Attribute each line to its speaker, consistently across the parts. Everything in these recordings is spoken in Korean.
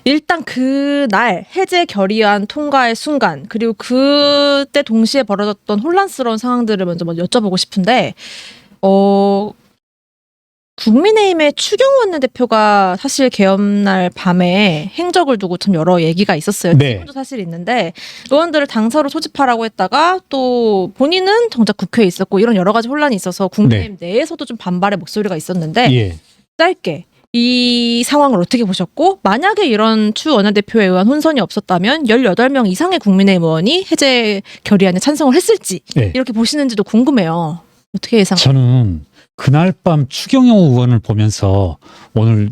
Speaker 1: 일단 그날 해제 결의안 통과의 순간 그리고 그때 동시에 벌어졌던 혼란스러운 상황들을 먼저 여쭤보고 싶은데 국민의힘의 추경호 원내대표가 사실 개엄날 밤에 행적을 두고 참 여러 얘기가 있었어요.
Speaker 2: 네.
Speaker 1: 지금도 사실 있는데 의원들을 당사로 소집하라고 했다가 또 본인은 정작 국회에 있었고 이런 여러 가지 혼란이 있어서 국민의힘 내에서도 좀 반발의 목소리가 있었는데
Speaker 2: 예.
Speaker 1: 짧게 이 상황을 어떻게 보셨고 만약에 이런 추 원내대표에 의한 혼선이 없었다면 18명 이상의 국민의힘 의원이 해제 결의안에 찬성을 했을지
Speaker 2: 네.
Speaker 1: 이렇게 보시는지도 궁금해요. 어떻게 예상하세요?
Speaker 2: 저는 그날 밤 추경호 의원을 보면서 오늘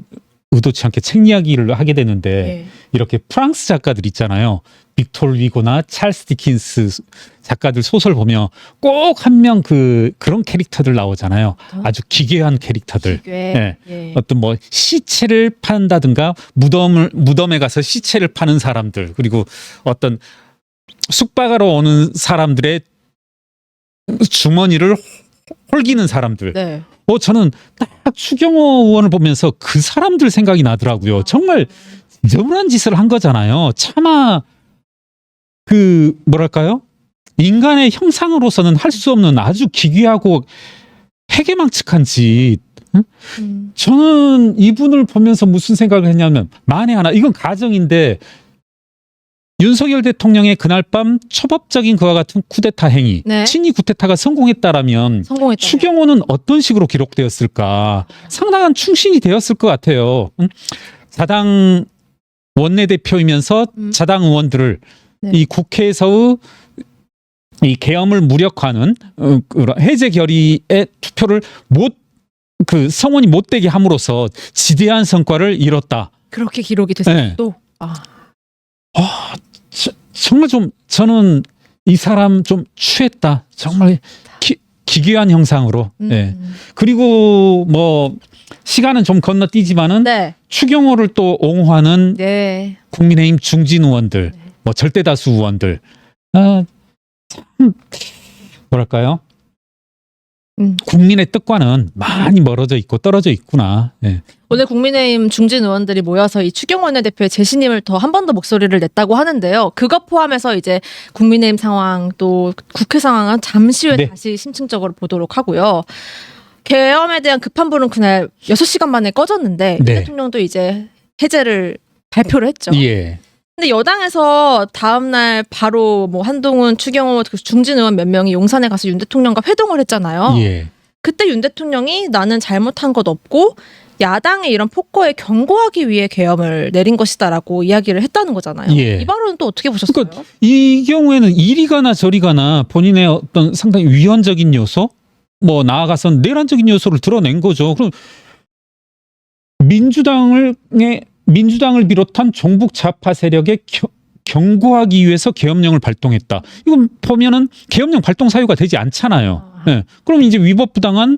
Speaker 2: 의도치 않게 책 이야기를 하게 되는데
Speaker 1: 네.
Speaker 2: 이렇게 프랑스 작가들 있잖아요. 빅토르 위고나 찰스 디킨스 작가들 소설 보면 꼭 한 명 그런 캐릭터들 나오잖아요. 아주 기괴한 캐릭터들. 예.
Speaker 1: 예.
Speaker 2: 어떤 뭐 시체를 판다든가 무덤에 가서 시체를 파는 사람들, 그리고 어떤 숙박하러 오는 사람들의 주머니를 홀기는 사람들.
Speaker 1: 네.
Speaker 2: 저는 딱 추경호 의원을 보면서 그 사람들 생각이 나더라고요. 정말 지저분한 짓을 한 거잖아요. 차마 뭐랄까요? 인간의 형상으로서는 할 수 없는 아주 기괴하고 해괴망측한 짓. 저는 이분을 보면서 무슨 생각을 했냐면 만에 하나, 이건 가정인데 윤석열 대통령의 그날 밤 초법적인 그와 같은 쿠데타 행위,
Speaker 1: 네.
Speaker 2: 친위 쿠데타가 성공했다라면
Speaker 1: 성공했다.
Speaker 2: 추경호는 어떤 식으로 기록되었을까? 상당한 충신이 되었을 것 같아요. 자당 원내대표이면서 자당 의원들을
Speaker 1: 네.
Speaker 2: 이 국회에서의 이 계엄을 무력화하는 해제 결의의 투표를 성원이 못되게 함으로써 지대한 성과를 이뤘다.
Speaker 1: 그렇게 기록이 됐어요.
Speaker 2: 네.
Speaker 1: 또.
Speaker 2: 정말 저는 이 사람 좀 취했다. 정말 기괴한 형상으로. 예. 그리고 뭐 시간은 좀 건너뛰지만은
Speaker 1: 네.
Speaker 2: 추경호를 또 옹호하는
Speaker 1: 네.
Speaker 2: 국민의힘 중진 의원들, 뭐 절대다수 의원들, 참 뭐랄까요? 국민의 뜻과는 많이 멀어져 있고 떨어져 있구나. 예.
Speaker 1: 오늘 국민의힘 중진 의원들이 모여서 이 추경호 원내대표의 재신임을 더 한 번 더 목소리를 냈다고 하는데요. 그것 포함해서 이제 국민의힘 상황 또 국회 상황은 잠시 후에
Speaker 2: 네.
Speaker 1: 다시 심층적으로 보도록 하고요. 계엄에 대한 급한 불은 그날 6시간 만에 꺼졌는데
Speaker 2: 네.
Speaker 1: 윤 대통령도 이제 해제를 발표를 했죠.
Speaker 2: 예.
Speaker 1: 근데 여당에서 다음날 바로 뭐 한동훈, 추경호 중진 의원 몇 명이 용산에 가서 윤 대통령과 회동을 했잖아요.
Speaker 2: 예.
Speaker 1: 그때 윤 대통령이 나는 잘못한 것 없고 야당의 이런 폭거에 경고하기 위해 계엄을 내린 것이다라고 이야기를 했다는 거잖아요.
Speaker 2: 예.
Speaker 1: 이 발언은 또 어떻게 보셨어요?
Speaker 2: 그러니까 이 경우에는 이리 가나 저리 가나 본인의 어떤 상당히 위헌적인 요소, 뭐 나아가서는 내란적인 요소를 드러낸 거죠. 그럼 민주당을 비롯한 종북 좌파 세력에 경고하기 위해서 계엄령을 발동했다. 이건 보면은 계엄령 발동 사유가 되지 않잖아요. 네. 그럼 이제 위법부당한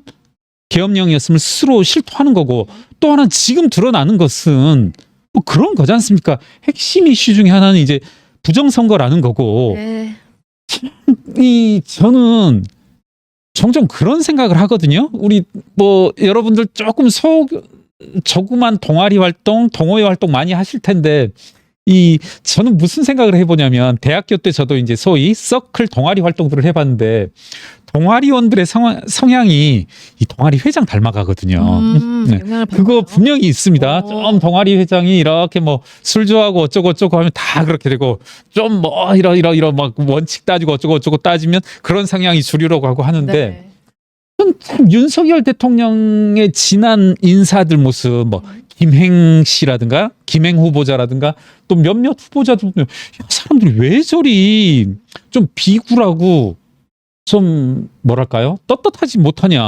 Speaker 2: 계엄령이었음을 스스로 실토하는 거고, 또 하나 지금 드러나는 것은 뭐 그런 거지 않습니까? 핵심 이슈 중에 하나는 이제 부정선거라는 거고.
Speaker 1: 네.
Speaker 2: 저는 종종 그런 생각을 하거든요. 우리 뭐 여러분들 조금 조그만 동아리 활동, 동호회 활동 많이 하실 텐데, 저는 무슨 생각을 해보냐면, 대학교 때 저도 이제 소위 서클 동아리 활동들을 해봤는데, 동아리원들의 성향이 이 동아리 회장 닮아가거든요. 네. 그거 분명히 있습니다. 좀 동아리 회장이 이렇게 뭐 술 좋아하고 어쩌고 하면 다 그렇게 되고, 좀 뭐 이러 막 원칙 따지고 어쩌고 따지면 그런 성향이 주류라고 하고 하는데,
Speaker 1: 네.
Speaker 2: 참 윤석열 대통령의 지난 인사들 모습, 뭐 김행 씨라든가 김행 후보자라든가 또 몇몇 후보자들, 사람들이 왜 저리 좀 비굴하고 좀 뭐랄까요? 떳떳하지 못하냐.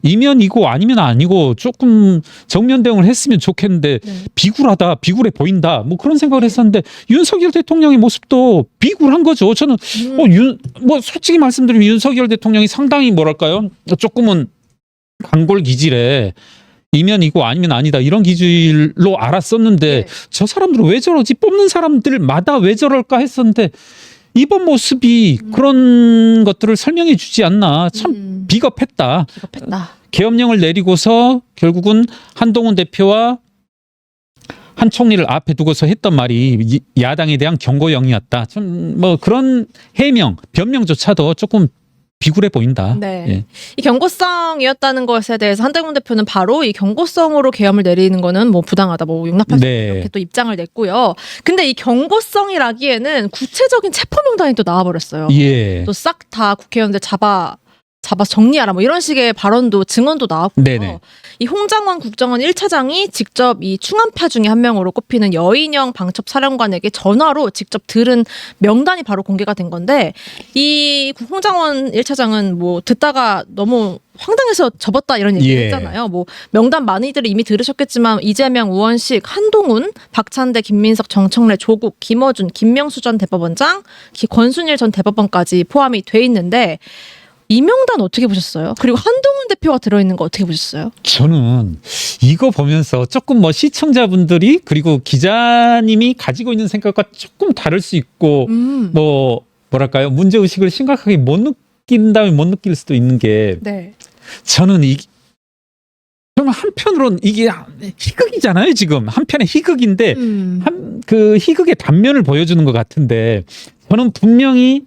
Speaker 2: 이면이고 아니면 아니고 조금 정면 대응을 했으면 좋겠는데, 비굴하다, 비굴해 보인다, 뭐 그런 생각을 했었는데, 윤석열 대통령의 모습도 비굴한 거죠. 저는 뭐 솔직히 말씀드리면 윤석열 대통령이 상당히 뭐랄까요? 조금은 강골 기질에 이면이고 아니면 아니다 이런 기질로 알았었는데, 저 사람들은 왜 저러지? 뽑는 사람들마다 왜 저럴까 했었는데, 이번 모습이 그런 것들을 설명해 주지 않나. 참 비겁했다.
Speaker 1: 비겁했다.
Speaker 2: 계엄령을 내리고서 결국은 한동훈 대표와 한 총리를 앞에 두고서 했던 말이 야당에 대한 경고령이었다. 좀 뭐 그런 해명, 변명조차도 조금 비굴해 보인다.
Speaker 1: 네.
Speaker 2: 예.
Speaker 1: 이 경고성이었다는 것에 대해서 한동훈 대표는 바로 이 경고성으로 계엄을 내리는 거는 뭐 부당하다, 뭐 용납할 수 없다
Speaker 2: 네.
Speaker 1: 이렇게 또 입장을 냈고요. 근데 이 경고성이라기에는 구체적인 체포 명단이 또 나와버렸어요.
Speaker 2: 예.
Speaker 1: 또 싹 다 국회의원들 잡아 정리하라 뭐 이런 식의 발언도 증언도 나왔고요.
Speaker 2: 네네.
Speaker 1: 이 홍장원 국정원 1차장이 직접 이 충암파 중에 한 명으로 꼽히는 여인영 방첩 사령관에게 전화로 직접 들은 명단이 바로 공개가 된 건데, 이 홍장원 1차장은 뭐 듣다가 너무 황당해서 접었다 이런 얘기
Speaker 2: 예.
Speaker 1: 했잖아요. 뭐 명단 많이들 이미 들으셨겠지만 이재명, 우원식, 한동훈, 박찬대, 김민석, 정청래, 조국, 김어준, 김명수 전 대법원장, 권순일 전 대법원까지 포함이 돼 있는데, 이 명단 어떻게 보셨어요? 그리고 한동훈 대표가 들어있는 거 어떻게 보셨어요?
Speaker 2: 저는 이거 보면서 조금 뭐 시청자분들이 그리고 기자님이 가지고 있는 생각과 조금 다를 수 있고 뭐 뭐랄까요, 문제 의식을 심각하게 못 느낀다면 못 느낄 수도 있는 게,
Speaker 1: 네.
Speaker 2: 저는 정말 한편으로는 이게 희극이잖아요. 지금 한편의 희극인데 그 희극의 단면을 보여주는 것 같은데, 저는 분명히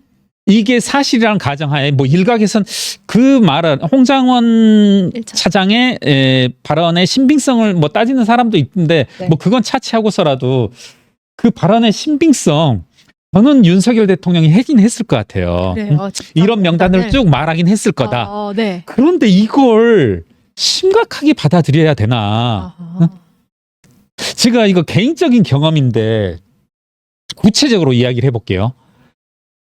Speaker 2: 이게 사실이라는 가정하에 뭐 일각에선 그 말은 홍장원 차장의 발언의 신빙성을 뭐 따지는 사람도 있는데,
Speaker 1: 네.
Speaker 2: 뭐 그건 차치하고서라도 그 발언의 신빙성, 저는 윤석열 대통령이 하긴 했을 것 같아요.
Speaker 1: 그래요.
Speaker 2: 이런 명단을 쭉 말하긴 했을 거다.
Speaker 1: 네.
Speaker 2: 그런데 이걸 심각하게 받아들여야 되나?
Speaker 1: 아하.
Speaker 2: 제가 이거 개인적인 경험인데 구체적으로 이야기를 해볼게요.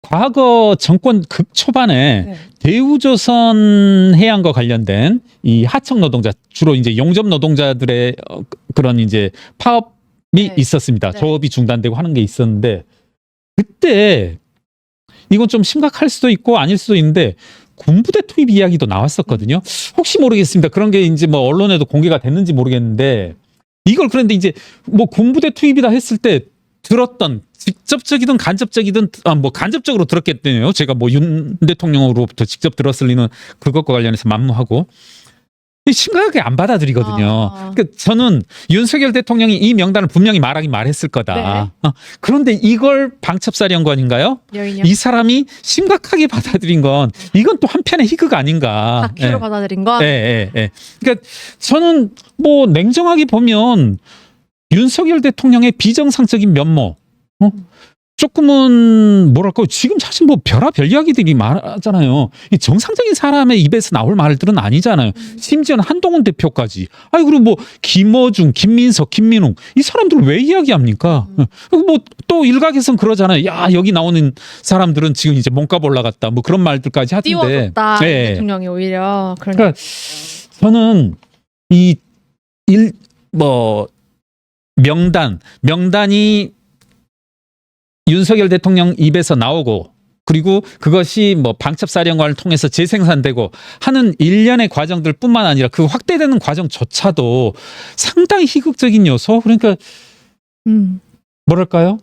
Speaker 2: 과거 정권 극초반에
Speaker 1: 네.
Speaker 2: 대우조선 해양과 관련된 이 하청 노동자, 주로 이제 용접 노동자들의 그런 이제 파업이
Speaker 1: 네.
Speaker 2: 있었습니다.
Speaker 1: 네.
Speaker 2: 조업이 중단되고 하는 게 있었는데, 그때 이건 좀 심각할 수도 있고 아닐 수도 있는데 군부대 투입 이야기도 나왔었거든요. 혹시 모르겠습니다. 그런 게 이제 뭐 언론에도 공개가 됐는지 모르겠는데, 이걸 그런데 이제 뭐 군부대 투입이다 했을 때 들었던, 직접적이든 간접적이든 뭐 간접적으로 들었겠네요. 제가 뭐 윤 대통령으로부터 직접 들었을 리는 그것과 관련해서 만무하고 심각하게 안 받아들이거든요. 그러니까 저는 윤석열 대통령이 이 명단을 분명히 말하긴 말했을 거다. 그런데 이걸 방첩사령관인가요?
Speaker 1: 여인이요.
Speaker 2: 이 사람이 심각하게 받아들인 건, 이건 또 한편의 희극 아닌가.
Speaker 1: 다큐로 받아들인 거.
Speaker 2: 예. 그러니까 저는 뭐 냉정하게 보면 윤석열 대통령의 비정상적인 면모, 조금은 뭐랄까, 지금 사실 뭐 별의별 이야기들이 많잖아요. 이 정상적인 사람의 입에서 나올 말들은 아니잖아요. 심지어는 한동훈 대표까지. 아니 그리고 뭐 김어준, 김민석, 김민웅, 이 사람들 왜 이야기합니까? 뭐 또 일각에선 그러잖아요. 야, 여기 나오는 사람들은 지금 이제 몸값 올라갔다, 뭐 그런 말들까지 하던데.
Speaker 1: 띄워줬다.
Speaker 2: 네.
Speaker 1: 대통령이 오히려.
Speaker 2: 그러니까 저는 명단이 윤석열 대통령 입에서 나오고, 그리고 그것이 뭐 방첩사령관을 통해서 재생산되고 하는 일련의 과정들 뿐만 아니라 그 확대되는 과정조차도 상당히 희극적인 요소, 그러니까 뭐랄까요?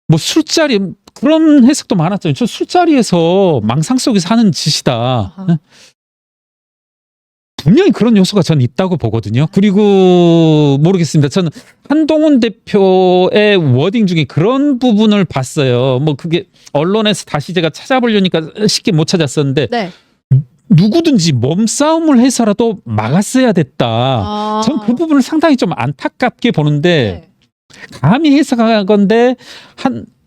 Speaker 2: 뭐 술자리, 그런 해석도 많았잖아요. 저 술자리에서 망상 속에서 하는 짓이다.
Speaker 1: 아하.
Speaker 2: 분명히 그런 요소가 전 있다고 보거든요. 그리고 모르겠습니다. 저는 한동훈 대표의 워딩 중에 그런 부분을 봤어요. 뭐 그게 언론에서 다시 제가 찾아보려니까 쉽게 못 찾았었는데,
Speaker 1: 네.
Speaker 2: 누구든지 몸싸움을 해서라도 막았어야 됐다. 전 그 부분을 상당히 좀 안타깝게 보는데, 감히 해석하건데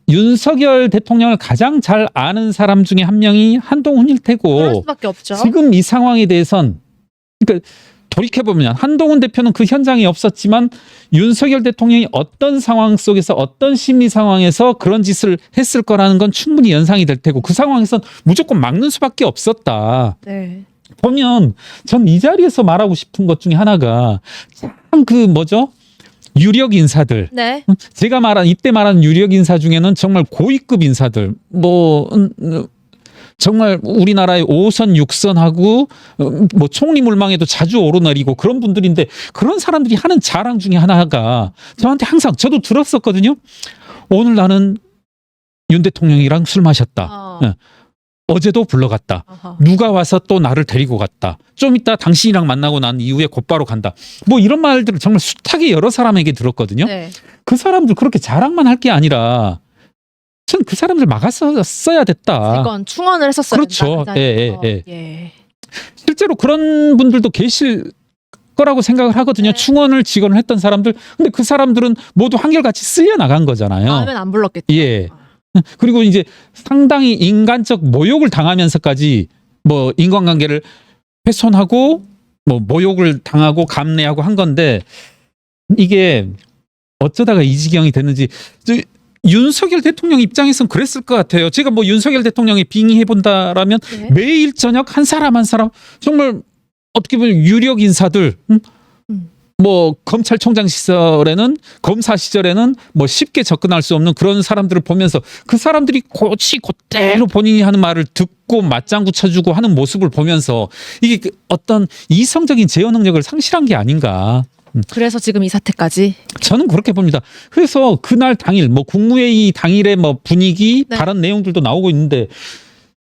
Speaker 2: 윤석열 대통령을 가장 잘 아는 사람 중에 한 명이 한동훈일
Speaker 1: 그럴
Speaker 2: 테고,
Speaker 1: 수밖에 없죠.
Speaker 2: 지금 이 상황에 대해선, 그러니까 돌이켜보면 한동훈 대표는 그 현장에 없었지만 윤석열 대통령이 어떤 상황 속에서 어떤 심리 상황에서 그런 짓을 했을 거라는 건 충분히 연상이 될 테고, 그 상황에선 무조건 막는 수밖에 없었다.
Speaker 1: 네.
Speaker 2: 보면 전 이 자리에서 말하고 싶은 것 중에 하나가 참 유력 인사들.
Speaker 1: 네.
Speaker 2: 제가 이때 말한 유력 인사 중에는 정말 고위급 인사들, 정말 우리나라의 5선, 6선하고 뭐 총리 물망에도 자주 오르내리고 그런 분들인데, 그런 사람들이 하는 자랑 중에 하나가 저한테 항상, 저도 들었었거든요. 오늘 나는 윤 대통령이랑 술 마셨다. 어제도 불러갔다.
Speaker 1: 아하.
Speaker 2: 누가 와서 또 나를 데리고 갔다. 좀 이따 당신이랑 만나고 난 이후에 곧바로 간다. 뭐 이런 말들을 정말 숱하게 여러 사람에게 들었거든요.
Speaker 1: 네.
Speaker 2: 그 사람들 그렇게 자랑만 할 게 아니라 전 그 사람들 막았어야 됐다.
Speaker 1: 이건 충원을 했었어야
Speaker 2: 그렇죠.
Speaker 1: 된다. 그
Speaker 2: 예, 예,
Speaker 1: 예.
Speaker 2: 실제로 그런 분들도 계실 거라고 생각을 하거든요.
Speaker 1: 네.
Speaker 2: 충원을 직원을 했던 사람들. 근데 그 사람들은 모두 한결같이 쓸려 나간 거잖아요.
Speaker 1: 다음엔 안 불렀겠죠.
Speaker 2: 예. 그리고 이제 상당히 인간적 모욕을 당하면서까지 뭐 인간관계를 훼손하고 뭐 모욕을 당하고 감내하고 한 건데 이게 어쩌다가 이 지경이 됐는지 윤석열 대통령 입장에서는 그랬을 것 같아요. 제가 뭐 윤석열 대통령에 빙의해 본다라면
Speaker 1: 네.
Speaker 2: 매일 저녁 한 사람 한 사람 정말 어떻게 보면 유력 인사들 뭐 검찰총장 시절에는 검사 시절에는 뭐 쉽게 접근할 수 없는 그런 사람들을 보면서 그 사람들이 곧대로 본인이 하는 말을 듣고 맞장구 쳐주고 하는 모습을 보면서 이게 그 어떤 이성적인 제어 능력을 상실한 게 아닌가.
Speaker 1: 그래서 지금 이 사태까지.
Speaker 2: 저는 그렇게 봅니다. 그래서 그날 당일 뭐 국무회의 당일의 뭐 분위기
Speaker 1: 네.
Speaker 2: 발언 내용들도 나오고 있는데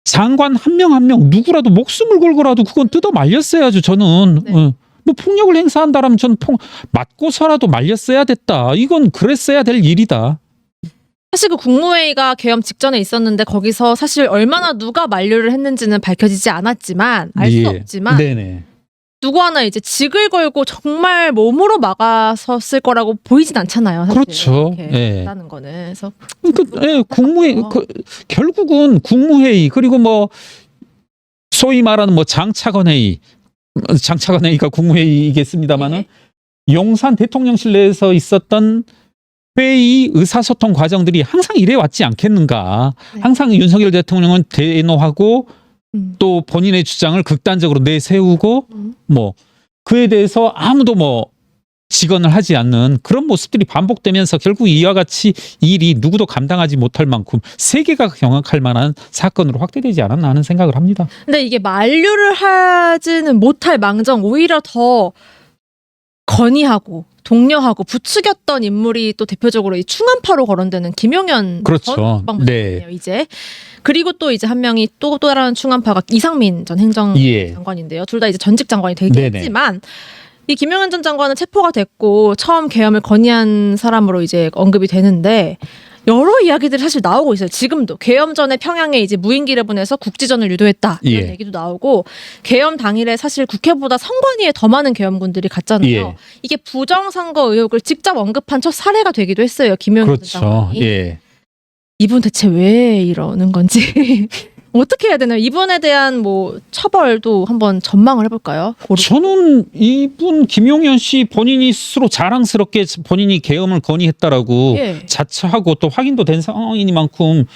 Speaker 2: 장관 한 명 한 명 누구라도 목숨을 걸고라도 그건 뜯어 말렸어야죠. 저는.
Speaker 1: 네.
Speaker 2: 뭐 폭력을 행사한다라면 저는 맞고서라도 말렸어야 됐다. 이건 그랬어야 될 일이다.
Speaker 1: 사실 그 국무회의가 개엄 직전에 있었는데 거기서 사실 얼마나 누가 만류를 했는지는 밝혀지지 않았지만 알 수
Speaker 2: 예.
Speaker 1: 없지만
Speaker 2: 네네.
Speaker 1: 누구 하나 이제 직을 걸고 정말 몸으로 막아섰을 거라고 보이진 않잖아요. 사실.
Speaker 2: 그렇죠.
Speaker 1: 이렇게
Speaker 2: 예.
Speaker 1: 했다는 거는. 그래서
Speaker 2: 국무회의 결국은 국무회의 그리고 뭐 소위 말하는 뭐 장차관회의가 국무회의이겠습니다만은
Speaker 1: 예.
Speaker 2: 용산 대통령실 내에서 있었던 회의 의사소통 과정들이 항상 이래 왔지 않겠는가.
Speaker 1: 네.
Speaker 2: 항상 윤석열 대통령은 대노하고 또 본인의 주장을 극단적으로 내세우고 뭐 그에 대해서 아무도 뭐 직언을 하지 않는 그런 모습들이 반복되면서 결국 이와 같이 일이 누구도 감당하지 못할 만큼 세계가 경악할 만한 사건으로 확대되지 않았나 하는 생각을 합니다.
Speaker 1: 근데 이게 만류를 하지는 못할 망정 오히려 더 건의하고 독려하고 부추겼던 인물이 또 대표적으로 이 충안파로 거론되는 김용현
Speaker 2: 그렇죠.
Speaker 1: 전 국방부장이에요.
Speaker 2: 네.
Speaker 1: 이제 그리고 또 이제 한 명이 또 다른 충안파가 이상민 전 행정장관인데요. 둘 다 이제 전직 장관이 되긴
Speaker 2: 네네.
Speaker 1: 했지만 이 김용현 전 장관은 체포가 됐고 처음 계엄을 건의한 사람으로 이제 언급이 되는데 여러 이야기들이 사실 나오고 있어요. 지금도 계엄 전에 평양에 이제 무인기를 보내서 국지전을 유도했다 이런
Speaker 2: 예.
Speaker 1: 얘기도 나오고 계엄 당일에 사실 국회보다 선관위에 더 많은 계엄군들이 갔잖아요.
Speaker 2: 예.
Speaker 1: 이게 부정선거 의혹을 직접 언급한 첫 사례가 되기도 했어요. 김용현 전
Speaker 2: 그렇죠.
Speaker 1: 장관이.
Speaker 2: 예.
Speaker 1: 이분 대체 왜 이러는 건지 어떻게 해야 되나요? 이분에 대한 뭐 처벌도 한번 전망을 해볼까요?
Speaker 2: 저는 이분 김용현 씨 본인이 스스로 자랑스럽게 본인이 계엄을 건의했다라고
Speaker 1: 예.
Speaker 2: 자처하고 또 확인도 된 상황이니만큼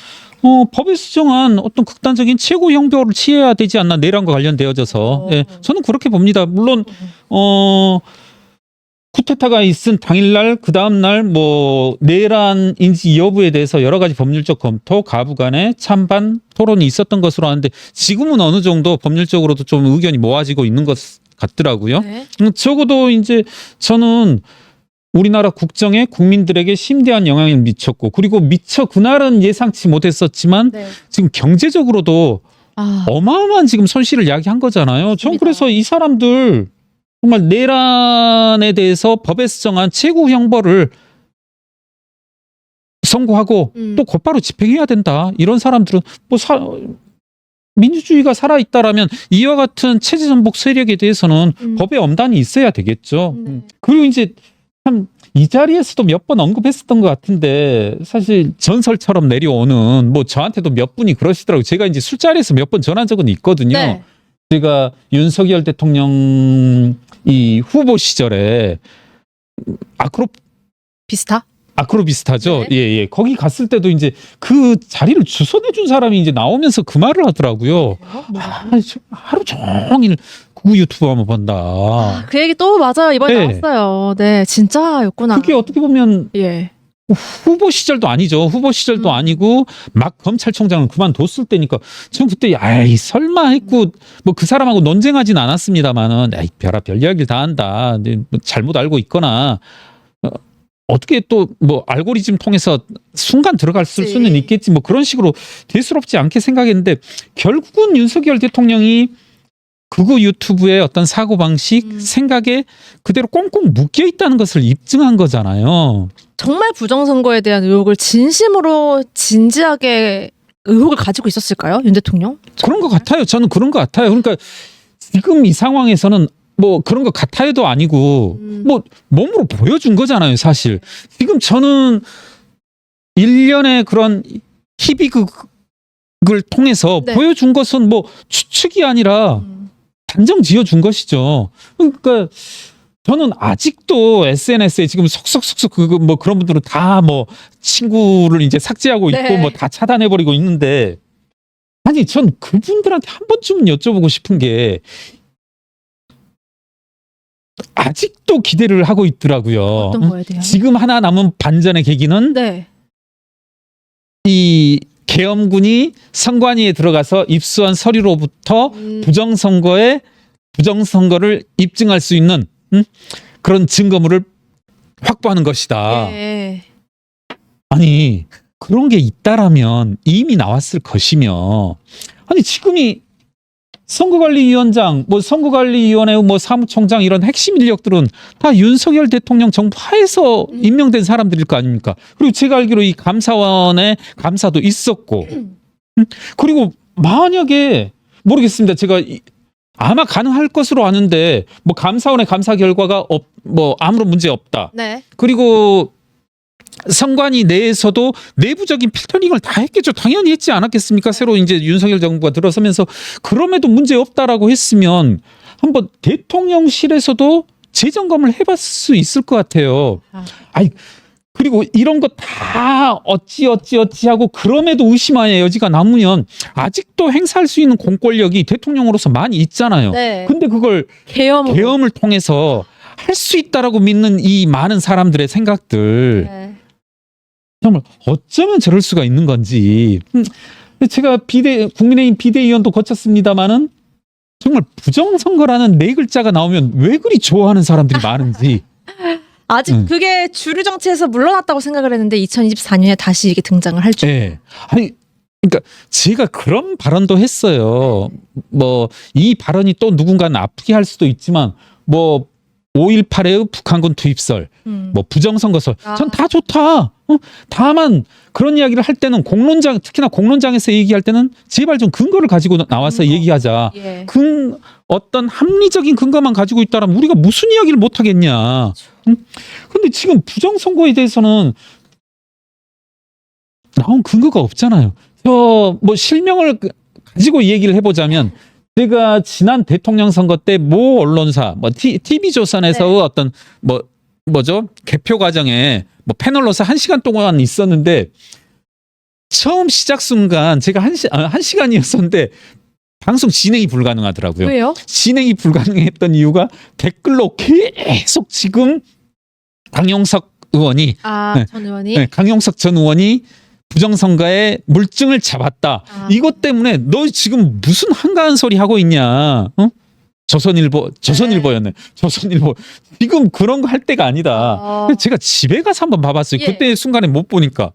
Speaker 2: 법에서 정한 어떤 극단적인 최고 형벌을 취해야 되지 않나 내란과 관련되어져서 예, 저는 그렇게 봅니다. 물론 쿠데타가 있은 당일날 그 다음날 뭐 내란인지 여부에 대해서 여러 가지 법률적 검토 가부간의 찬반 토론이 있었던 것으로 아는데 지금은 어느 정도 법률적으로도 좀 의견이 모아지고 있는 것 같더라고요.
Speaker 1: 네.
Speaker 2: 적어도 이제 저는 우리나라 국정에 국민들에게 심대한 영향을 미쳤고 그리고 미처 그날은 예상치 못했었지만
Speaker 1: 네.
Speaker 2: 지금 경제적으로도
Speaker 1: 아,
Speaker 2: 어마어마한 지금 손실을 야기한 거잖아요. 전
Speaker 1: 맞습니다.
Speaker 2: 그래서 이 사람들 정말 내란에 대해서 법에서 정한 최고 형벌을 선고하고 또 곧바로 집행해야 된다. 이런 사람들은 뭐 민주주의가 살아있다라면 이와 같은 체제 전복 세력에 대해서는 법의 엄단이 있어야 되겠죠.
Speaker 1: 네.
Speaker 2: 그리고 이제 참 이 자리에서도 몇 번 언급했었던 것 같은데 사실 전설처럼 내려오는 뭐 저한테도 몇 분이 그러시더라고요. 제가 이제 술자리에서 몇 번 전한 적은 있거든요.
Speaker 1: 네.
Speaker 2: 제가 윤석열 대통령 이 후보 시절에
Speaker 1: 비슷하?
Speaker 2: 아크로비스타죠.
Speaker 1: 네.
Speaker 2: 예. 거기 갔을 때도 이제 그 자리를 주선해 준 사람이 이제 나오면서 그 말을 하더라고요. 하루 종일 그 유튜브만 본다.
Speaker 1: 그 얘기 또 맞아요. 이번에
Speaker 2: 네.
Speaker 1: 나왔어요. 네, 진짜였구나.
Speaker 2: 그게 어떻게 보면
Speaker 1: 예.
Speaker 2: 후보 시절도 아니죠. 후보 시절도 아니고 막 검찰총장을 그만뒀을 때니까 전 그때 아이 설마 했고 뭐 그 사람하고 논쟁하진 않았습니다만은 별의별 이야기를 다 한다. 뭐 잘못 알고 있거나 어떻게 또 뭐 알고리즘 통해서 순간 들어갈
Speaker 1: 그치.
Speaker 2: 수는 있겠지 뭐 그런 식으로 대수롭지 않게 생각했는데 결국은 윤석열 대통령이 극우 유튜브의 어떤 사고방식 생각에 그대로 꽁꽁 묶여 있다는 것을 입증한 거잖아요.
Speaker 1: 정말 부정선거에 대한 의혹을 진심으로 진지하게 의혹을 가지고 있었을까요? 윤 대통령?
Speaker 2: 그런 것 같아요. 저는 그런 것 같아요. 그러니까 지금 이 상황에서는 뭐 그런 것 같아요도 아니고 뭐 몸으로 보여준 거잖아요, 사실. 지금 저는 일련의 그런 희비극을 통해서
Speaker 1: 네.
Speaker 2: 보여준 것은 뭐 추측이 아니라 단정 지어준 것이죠. 그러니까 저는 아직도 SNS에 지금 속속속속 뭐 그런 분들은 다 뭐 친구를 이제 삭제하고 있고
Speaker 1: 네.
Speaker 2: 뭐 다 차단해버리고 있는데 아니 전 그분들한테 한 번쯤은 여쭤보고 싶은 게 아직도 기대를 하고 있더라고요.
Speaker 1: 어떤 거에 대한?
Speaker 2: 지금 하나 남은 반전의 계기는
Speaker 1: 네.
Speaker 2: 이 계엄군이 선관위에 들어가서 입수한 서류로부터 부정선거를 입증할 수 있는 그런 증거물을 확보하는 것이다.
Speaker 1: 예.
Speaker 2: 아니 그런 게 있다라면 이미 나왔을 것이며 아니 지금이 선거관리위원장, 뭐 선거관리위원회, 뭐 사무총장 이런 핵심 인력들은 다 윤석열 대통령 정부 하에서 임명된 사람들일 거 아닙니까? 그리고 제가 알기로 이 감사원의 감사도 있었고, 그리고 만약에 모르겠습니다. 제가 아마 가능할 것으로 아는데 뭐 감사원의 감사 결과가 뭐 아무런 문제 없다.
Speaker 1: 네.
Speaker 2: 그리고 선관위 내에서도 내부적인 필터링을 다 했겠죠. 당연히 했지 않았겠습니까? 새로 이제 윤석열 정부가 들어서면서 그럼에도 문제 없다라고 했으면 한번 대통령실에서도 재점검을 해봤을 수 있을 것 같아요. 아니 그리고 이런 거 다 어찌 하고 그럼에도 의심할 여지가 남으면 아직도 행사할 수 있는 공권력이 대통령으로서 많이 있잖아요.
Speaker 1: 네.
Speaker 2: 근데 그걸 계엄을 통해서 할 수 있다라고 믿는 이 많은 사람들의 생각들
Speaker 1: 네.
Speaker 2: 정말 어쩌면 저럴 수가 있는 건지. 제가 국민의힘 비대위원도 거쳤습니다마는 정말 부정선거라는 네 글자가 나오면 왜 그리 좋아하는 사람들이 많은지.
Speaker 1: 아직 그게 주류 정치에서 물러났다고 생각을 했는데 2024년에 다시 이게 등장을 할 줄.
Speaker 2: 네. 아니 그러니까 제가 그런 발언도 했어요. 뭐 이 발언이 또 누군가는 아프게 할 수도 있지만 뭐 5.18의 북한군 투입설, 뭐 부정선거설, 전 다 좋다. 다만 그런 이야기를 할 때는 특히나 공론장에서 얘기할 때는 제발 좀 근거를 가지고 나와서 얘기하자.
Speaker 1: 예.
Speaker 2: 어떤 합리적인 근거만 가지고 있다면 우리가 무슨 이야기를 못 하겠냐. 근데 지금 부정선거에 대해서는 나온 근거가 없잖아요. 뭐 실명을 가지고 얘기를 해보자면 제가 지난 대통령 선거 때 모 언론사, 뭐 TV조선에서
Speaker 1: 네.
Speaker 2: 어떤 뭐죠? 개표 과정에 뭐 패널로서 1시간 동안 있었는데 처음 시작 순간 제가 한 시간이었었는데 방송 진행이 불가능하더라고요.
Speaker 1: 왜요?
Speaker 2: 진행이 불가능했던 이유가 댓글로 계속 지금 강용석 의원이
Speaker 1: 전 의원이.
Speaker 2: 네, 강용석 전 의원이 부정선거에 물증을 잡았다. 이것 때문에 너 지금 무슨 한가한 소리 하고 있냐? 조선일보였네. 조선일보. 지금 그런 거 할 때가 아니다. 제가 집에 가서 한번 봐봤어요.
Speaker 1: 예.
Speaker 2: 그때 순간에 못 보니까.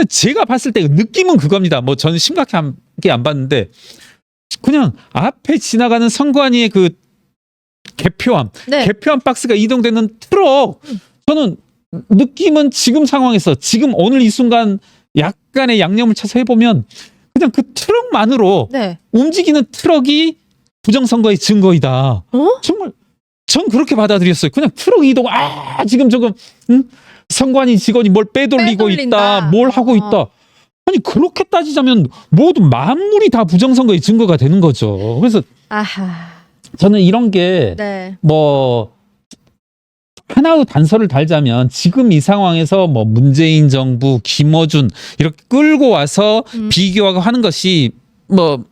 Speaker 2: 제가 봤을 때 느낌은 그겁니다. 뭐 저는 심각하게 안 봤는데 그냥 앞에 지나가는 선관위의 그 개표함,
Speaker 1: 네.
Speaker 2: 개표함 박스가 이동되는 트럭. 저는 느낌은 지금 상황에서 지금 오늘 이 순간 약간의 양념을 쳐서 해보면 그냥 그 트럭만으로
Speaker 1: 네.
Speaker 2: 움직이는 트럭이 부정선거의 증거이다. 정말 전 그렇게 받아들였어요. 그냥 트럭 이동 지금 조금 선관위 직원이 뭘 빼돌리고
Speaker 1: 빼돌린다.
Speaker 2: 있다. 뭘 하고 있다. 아니 그렇게 따지자면 모두 만물이 다 부정선거의 증거가 되는 거죠. 그래서
Speaker 1: 아하.
Speaker 2: 저는 이런 게
Speaker 1: 네.
Speaker 2: 뭐 하나의 단서를 달자면 지금 이 상황에서 뭐 문재인 정부, 김어준 이렇게 끌고 와서 비교하고 하는 것이 뭐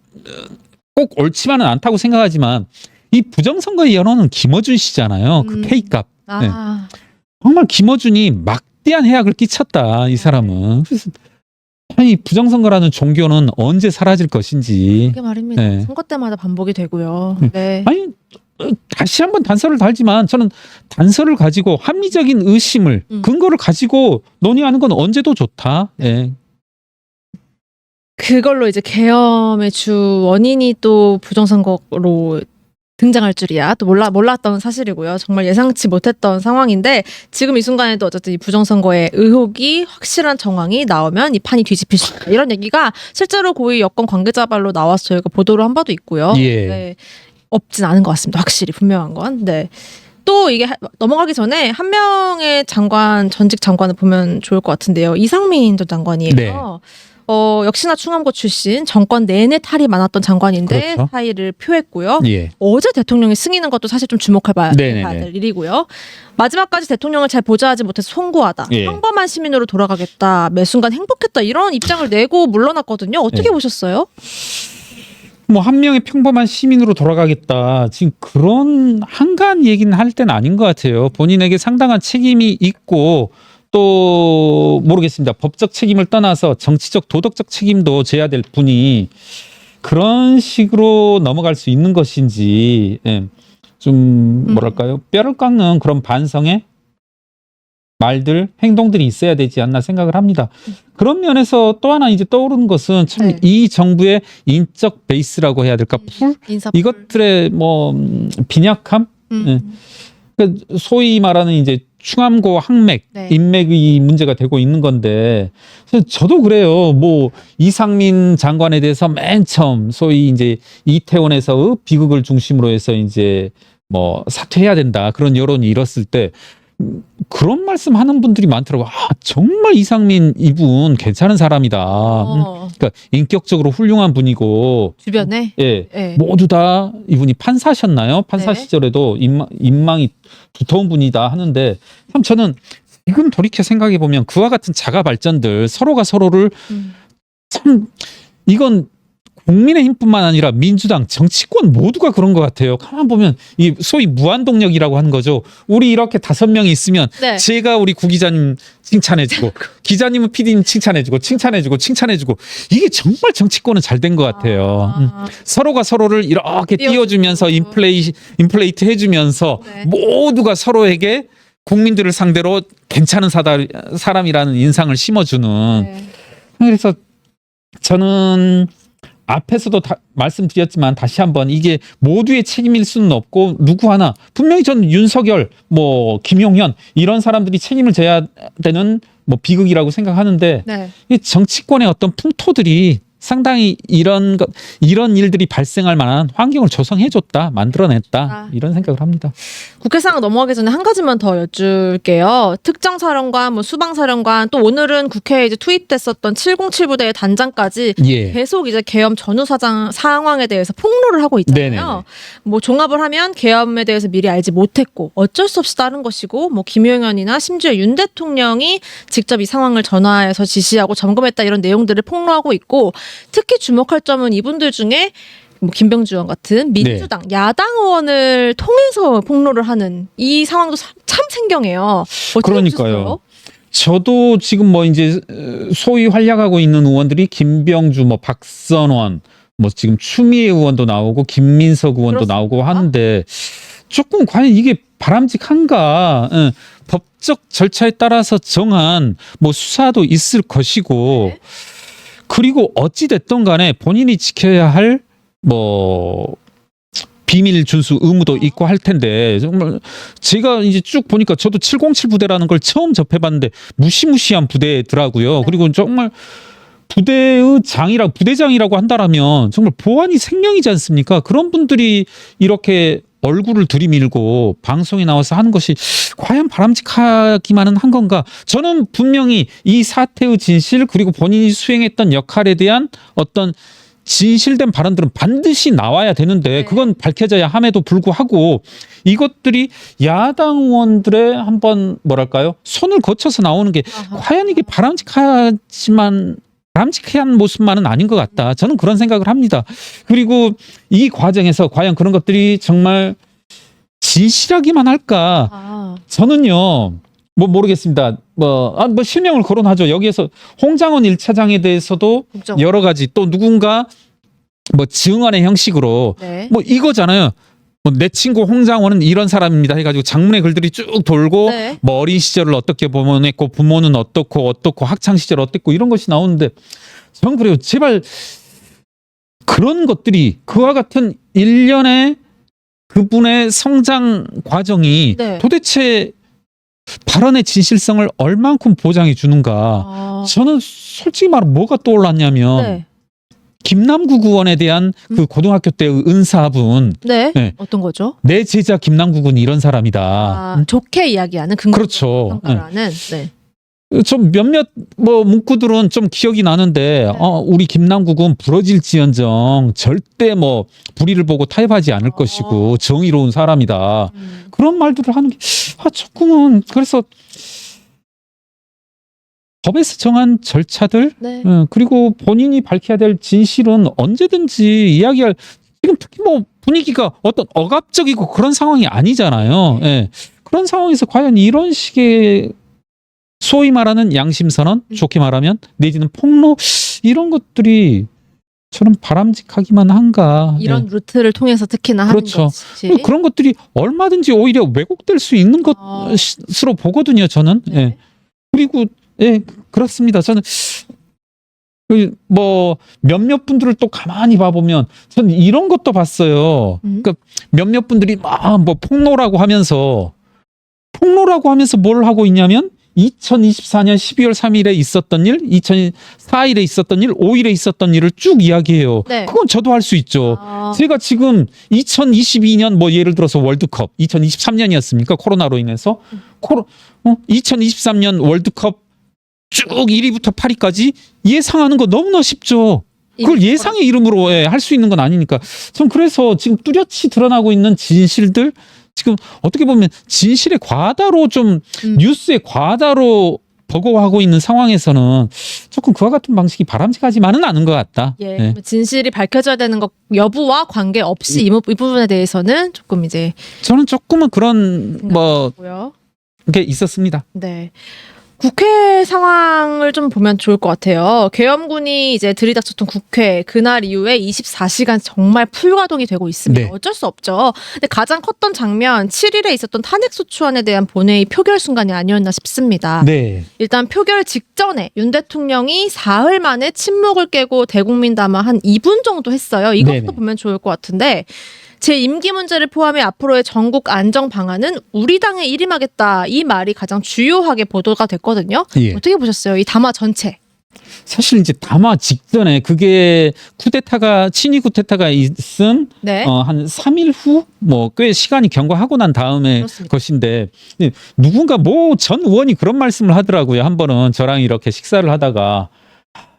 Speaker 2: 꼭 옳지만은 않다고 생각하지만 이 부정선거의 연원은 김어준 씨잖아요. 그 K값. 네. 정말 김어준이 막대한 해악을 끼쳤다. 이 사람은. 그래서 아니 부정선거라는 종교는 언제 사라질 것인지.
Speaker 1: 그게 말입니다.
Speaker 2: 네.
Speaker 1: 선거 때마다 반복이 되고요. 네.
Speaker 2: 아니 다시 한번 단서를 달지만 저는 단서를 가지고 합리적인 의심을 근거를 가지고 논의하는 건 언제도 좋다. 예.
Speaker 1: 그걸로 이제 계엄의 주 원인이 또 부정선거로 등장할 줄이야. 또 몰랐던 사실이고요. 정말 예상치 못했던 상황인데 지금 이 순간에도 어쨌든 이 부정선거의 의혹이 확실한 정황이 나오면 이 판이 뒤집힐 수 있다. 이런 얘기가 실제로 고위 여권 관계자발로 나와서 저희가 보도를 한 바도 있고요.
Speaker 2: 예.
Speaker 1: 네, 없진 않은 것 같습니다. 확실히 분명한 건. 네. 또 이게 넘어가기 전에 한 명의 장관, 전직 장관을 보면 좋을 것 같은데요. 이상민 전 장관이에요.
Speaker 2: 네.
Speaker 1: 역시나 충암고 출신 정권 내내 탈이 많았던 장관인데
Speaker 2: 그렇죠.
Speaker 1: 사의를 표했고요.
Speaker 2: 예.
Speaker 1: 어제 대통령이 승인한 것도 사실 좀 주목해봐야
Speaker 2: 네네네.
Speaker 1: 될 일이고요. 마지막까지 대통령을 잘 보좌하지 못해서 송구하다.
Speaker 2: 예.
Speaker 1: 평범한 시민으로 돌아가겠다. 매 순간 행복했다. 이런 입장을 내고 물러났거든요. 어떻게
Speaker 2: 예.
Speaker 1: 보셨어요?
Speaker 2: 뭐 한 명의 평범한 시민으로 돌아가겠다. 지금 그런 한가한 얘기는 할 때는 아닌 것 같아요. 본인에게 상당한 책임이 있고 또 모르겠습니다. 법적 책임을 떠나서 정치적 도덕적 책임도 져야 될 분이 그런 식으로 넘어갈 수 있는 것인지 좀 뭐랄까요? 뼈를 깎는 그런 반성의 말들, 행동들이 있어야 되지 않나 생각을 합니다. 그런 면에서 또 하나 이제 떠오르는 것은 참 이 정부의 인적 베이스라고 해야 될까? 풀?
Speaker 1: 인사풀.
Speaker 2: 이것들의 뭐 빈약함? 그러니까 소위 말하는 이제 충암고 항맥,
Speaker 1: 네.
Speaker 2: 인맥이 문제가 되고 있는 건데 그래서 저도 그래요. 뭐 이상민 장관에 대해서 맨 처음 소위 이제 이태원에서 비극을 중심으로 해서 이제 뭐 사퇴해야 된다 그런 여론이 일었을 때 그런 말씀하는 분들이 많더라고요. 아, 정말 이상민 이분 괜찮은 사람이다. 그러니까 인격적으로 훌륭한 분이고
Speaker 1: 주변에
Speaker 2: 예,
Speaker 1: 네.
Speaker 2: 모두 다 이분이 판사셨나요? 판사
Speaker 1: 네.
Speaker 2: 시절에도 인망이 두터운 분이다 하는데 참 저는 지금 돌이켜 생각해 보면 그와 같은 자가 발전들 서로가 서로를 참 이건 국민의힘뿐만 아니라 민주당 정치권 모두가 그런 것 같아요. 가만 보면 이 소위 무한동력이라고 하는 거죠. 우리 이렇게 5명이 있으면
Speaker 1: 네.
Speaker 2: 제가 우리 구 기자님 칭찬해주고 기자님은 PD님 칭찬해주고 이게 정말 정치권은 잘 된 것 같아요. 서로가 서로를 이렇게 띄워주면서 인플레이트 해주면서
Speaker 1: 네.
Speaker 2: 모두가 서로에게 국민들을 상대로 괜찮은 사람이라는 인상을 심어주는
Speaker 1: 네.
Speaker 2: 그래서 저는 앞에서도 말씀드렸지만 다시 한번 이게 모두의 책임일 수는 없고 누구 하나 분명히 전 윤석열 뭐 김용현 이런 사람들이 책임을 져야 되는 뭐 비극이라고 생각하는데
Speaker 1: 네.
Speaker 2: 이 정치권의 어떤 풍토들이 상당히 이런 일들이 발생할 만한 환경을 조성해줬다, 만들어냈다 이런 생각을 합니다.
Speaker 1: 국회 상황 넘어가기 전에 한 가지만 더 여쭐게요. 특정 사령관, 뭐 수방 사령관, 또 오늘은 국회에 이제 투입됐었던 707 부대의 단장까지
Speaker 2: 예.
Speaker 1: 계속 이제 계엄 전후 상황에 대해서 폭로를 하고 있잖아요.
Speaker 2: 네네네.
Speaker 1: 뭐 종합을 하면 계엄에 대해서 미리 알지 못했고 어쩔 수 없이 따른 것이고 뭐 김용현이나 심지어 윤 대통령이 직접 이 상황을 전화해서 지시하고 점검했다 이런 내용들을 폭로하고 있고 특히 주목할 점은 이분들 중에 뭐 김병주 의원 같은 민주당 야당 의원을 통해서 폭로를 하는 이 상황도 참 생경해요.
Speaker 2: 그러니까요.
Speaker 1: 보셨어요?
Speaker 2: 저도 지금 뭐 이제 소위 활약하고 있는 의원들이 김병주, 뭐 박선원, 뭐 지금 추미애 의원도 나오고 김민석 의원도
Speaker 1: 그렇습니다.
Speaker 2: 나오고 하는데 조금 과연 이게 바람직한가? 법적 절차에 따라서 정한 뭐 수사도 있을 것이고
Speaker 1: 네.
Speaker 2: 그리고 어찌 됐든 간에 본인이 지켜야 할 뭐 비밀 준수 의무도 있고 할 텐데 정말 제가 이제 쭉 보니까 저도 707 부대라는 걸 처음 접해봤는데 무시무시한 부대더라고요. 그리고 정말 부대의 부대장이라고 한다라면 정말 보안이 생명이지 않습니까? 그런 분들이 이렇게 얼굴을 들이밀고 방송에 나와서 하는 것이 과연 바람직하기만은 한 건가? 저는 분명히 이 사태의 진실 그리고 본인이 수행했던 역할에 대한 어떤 진실된 발언들은 반드시 나와야 되는데 그건 밝혀져야 함에도 불구하고 이것들이 야당 의원들의 한번 뭐랄까요? 손을 거쳐서 나오는 게 과연 이게 바람직한 모습만은 아닌 것 같다. 저는 그런 생각을 합니다. 그리고 이 과정에서 과연 그런 것들이 정말 진실하기만 할까? 저는요. 뭐 모르겠습니다. 뭐 실명을 거론하죠. 여기에서 홍장원 1차장에 대해서도 여러 가지 또 누군가 뭐 증언의 형식으로
Speaker 1: 네.
Speaker 2: 뭐 이거잖아요. 뭐 내 친구 홍장원은 이런 사람입니다 해가지고 장문의 글들이 쭉 돌고
Speaker 1: 네.
Speaker 2: 뭐 어린 시절을 어떻게 보냈고 부모는 어떻고 학창 시절 어땠고 이런 것이 나오는데 저는 그래요. 제발 그런 것들이 그와 같은 일련의 그분의 성장 과정이
Speaker 1: 네.
Speaker 2: 도대체 발언의 진실성을 얼만큼 보장해 주는가. 저는 솔직히 말하면 뭐가 떠올랐냐면
Speaker 1: 네.
Speaker 2: 김남국 의원에 대한 그 고등학교 때 은사분.
Speaker 1: 네.
Speaker 2: 네.
Speaker 1: 어떤 거죠?
Speaker 2: 내 제자 김남국은 이런 사람이다.
Speaker 1: 좋게 이야기하는
Speaker 2: 그렇죠.
Speaker 1: 평가를 하는. 네.
Speaker 2: 좀 몇몇 뭐 문구들은 좀 기억이 나는데 우리 김남국은 부러질지언정 절대 뭐 불의를 보고 타협하지 않을 것이고 정의로운 사람이다. 그런 말들을 하는 게 조금은 그래서 법에서 정한 절차들
Speaker 1: 네.
Speaker 2: 그리고 본인이 밝혀야 될 진실은 언제든지 이야기할 지금 특히 뭐 분위기가 어떤 억압적이고 그런 상황이 아니잖아요. 예. 그런 상황에서 과연 이런 식의 소위 말하는 양심선언, 좋게 말하면 내지는 폭로 이런 것들이 저는 바람직하기만 한가.
Speaker 1: 이런 루트를 통해서 특히나
Speaker 2: 그렇죠.
Speaker 1: 하는 것이.
Speaker 2: 그런 것들이 얼마든지 오히려 왜곡될 수 있는 것으로 보거든요. 저는.
Speaker 1: 네.
Speaker 2: 예. 그리고 그렇습니다. 저는 뭐 몇몇 분들을 또 가만히 봐보면 저는 이런 것도 봤어요. 그러니까 몇몇 분들이 막 뭐 폭로라고 하면서 뭘 하고 있냐면 2024년 12월 3일에 있었던 일, 2004일에 있었던 일, 5일에 있었던 일을 쭉 이야기해요.
Speaker 1: 네.
Speaker 2: 그건 저도 할 수 있죠. 제가 지금 2022년 뭐 예를 들어서 월드컵 2023년이었습니까? 코로나로 인해서 2023년 월드컵 쭉 1위부터 8위까지 예상하는 거 너무나 쉽죠. 그걸 예상의 이름으로 할 수 있는 건 아니니까. 전 그래서 지금 뚜렷이 드러나고 있는 진실들 지금 어떻게 보면 진실의 과다로 좀 뉴스의 과다로 버거워하고 있는 상황에서는 조금 그와 같은 방식이 바람직하지만은 않은 것 같다.
Speaker 1: 예.
Speaker 2: 네.
Speaker 1: 진실이 밝혀져야 되는 것 여부와 관계없이 이 부분에 대해서는 조금 이제
Speaker 2: 저는 조금은 그런 뭐
Speaker 1: 고요.
Speaker 2: 게 있었습니다.
Speaker 1: 네. 국회 상황을 좀 보면 좋을 것 같아요. 계엄군이 이제 들이닥쳤던 국회 그날 이후에 24시간 정말 풀가동이 되고 있습니다.
Speaker 2: 네.
Speaker 1: 어쩔 수 없죠. 근데 가장 컸던 장면 7일에 있었던 탄핵소추안에 대한 본회의 표결 순간이 아니었나 싶습니다.
Speaker 2: 네.
Speaker 1: 일단 표결 직전에 윤 대통령이 사흘 만에 침묵을 깨고 대국민 담화 한 2분 정도 했어요. 이것도
Speaker 2: 네네.
Speaker 1: 보면 좋을 것 같은데 제 임기 문제를 포함해 앞으로의 전국 안정 방안은 우리 당에 일임하겠다. 이 말이 가장 주요하게 보도가 됐거든요.
Speaker 2: 예.
Speaker 1: 어떻게 보셨어요? 이 담화 전체.
Speaker 2: 사실 이제 담화 직전에 그게 친위 쿠데타가 있은
Speaker 1: 네.
Speaker 2: 한 3일 후 뭐 꽤 시간이 경과하고 난 다음에
Speaker 1: 그렇습니다.
Speaker 2: 것인데 누군가 뭐 전 의원이 그런 말씀을 하더라고요. 한 번은 저랑 이렇게 식사를 하다가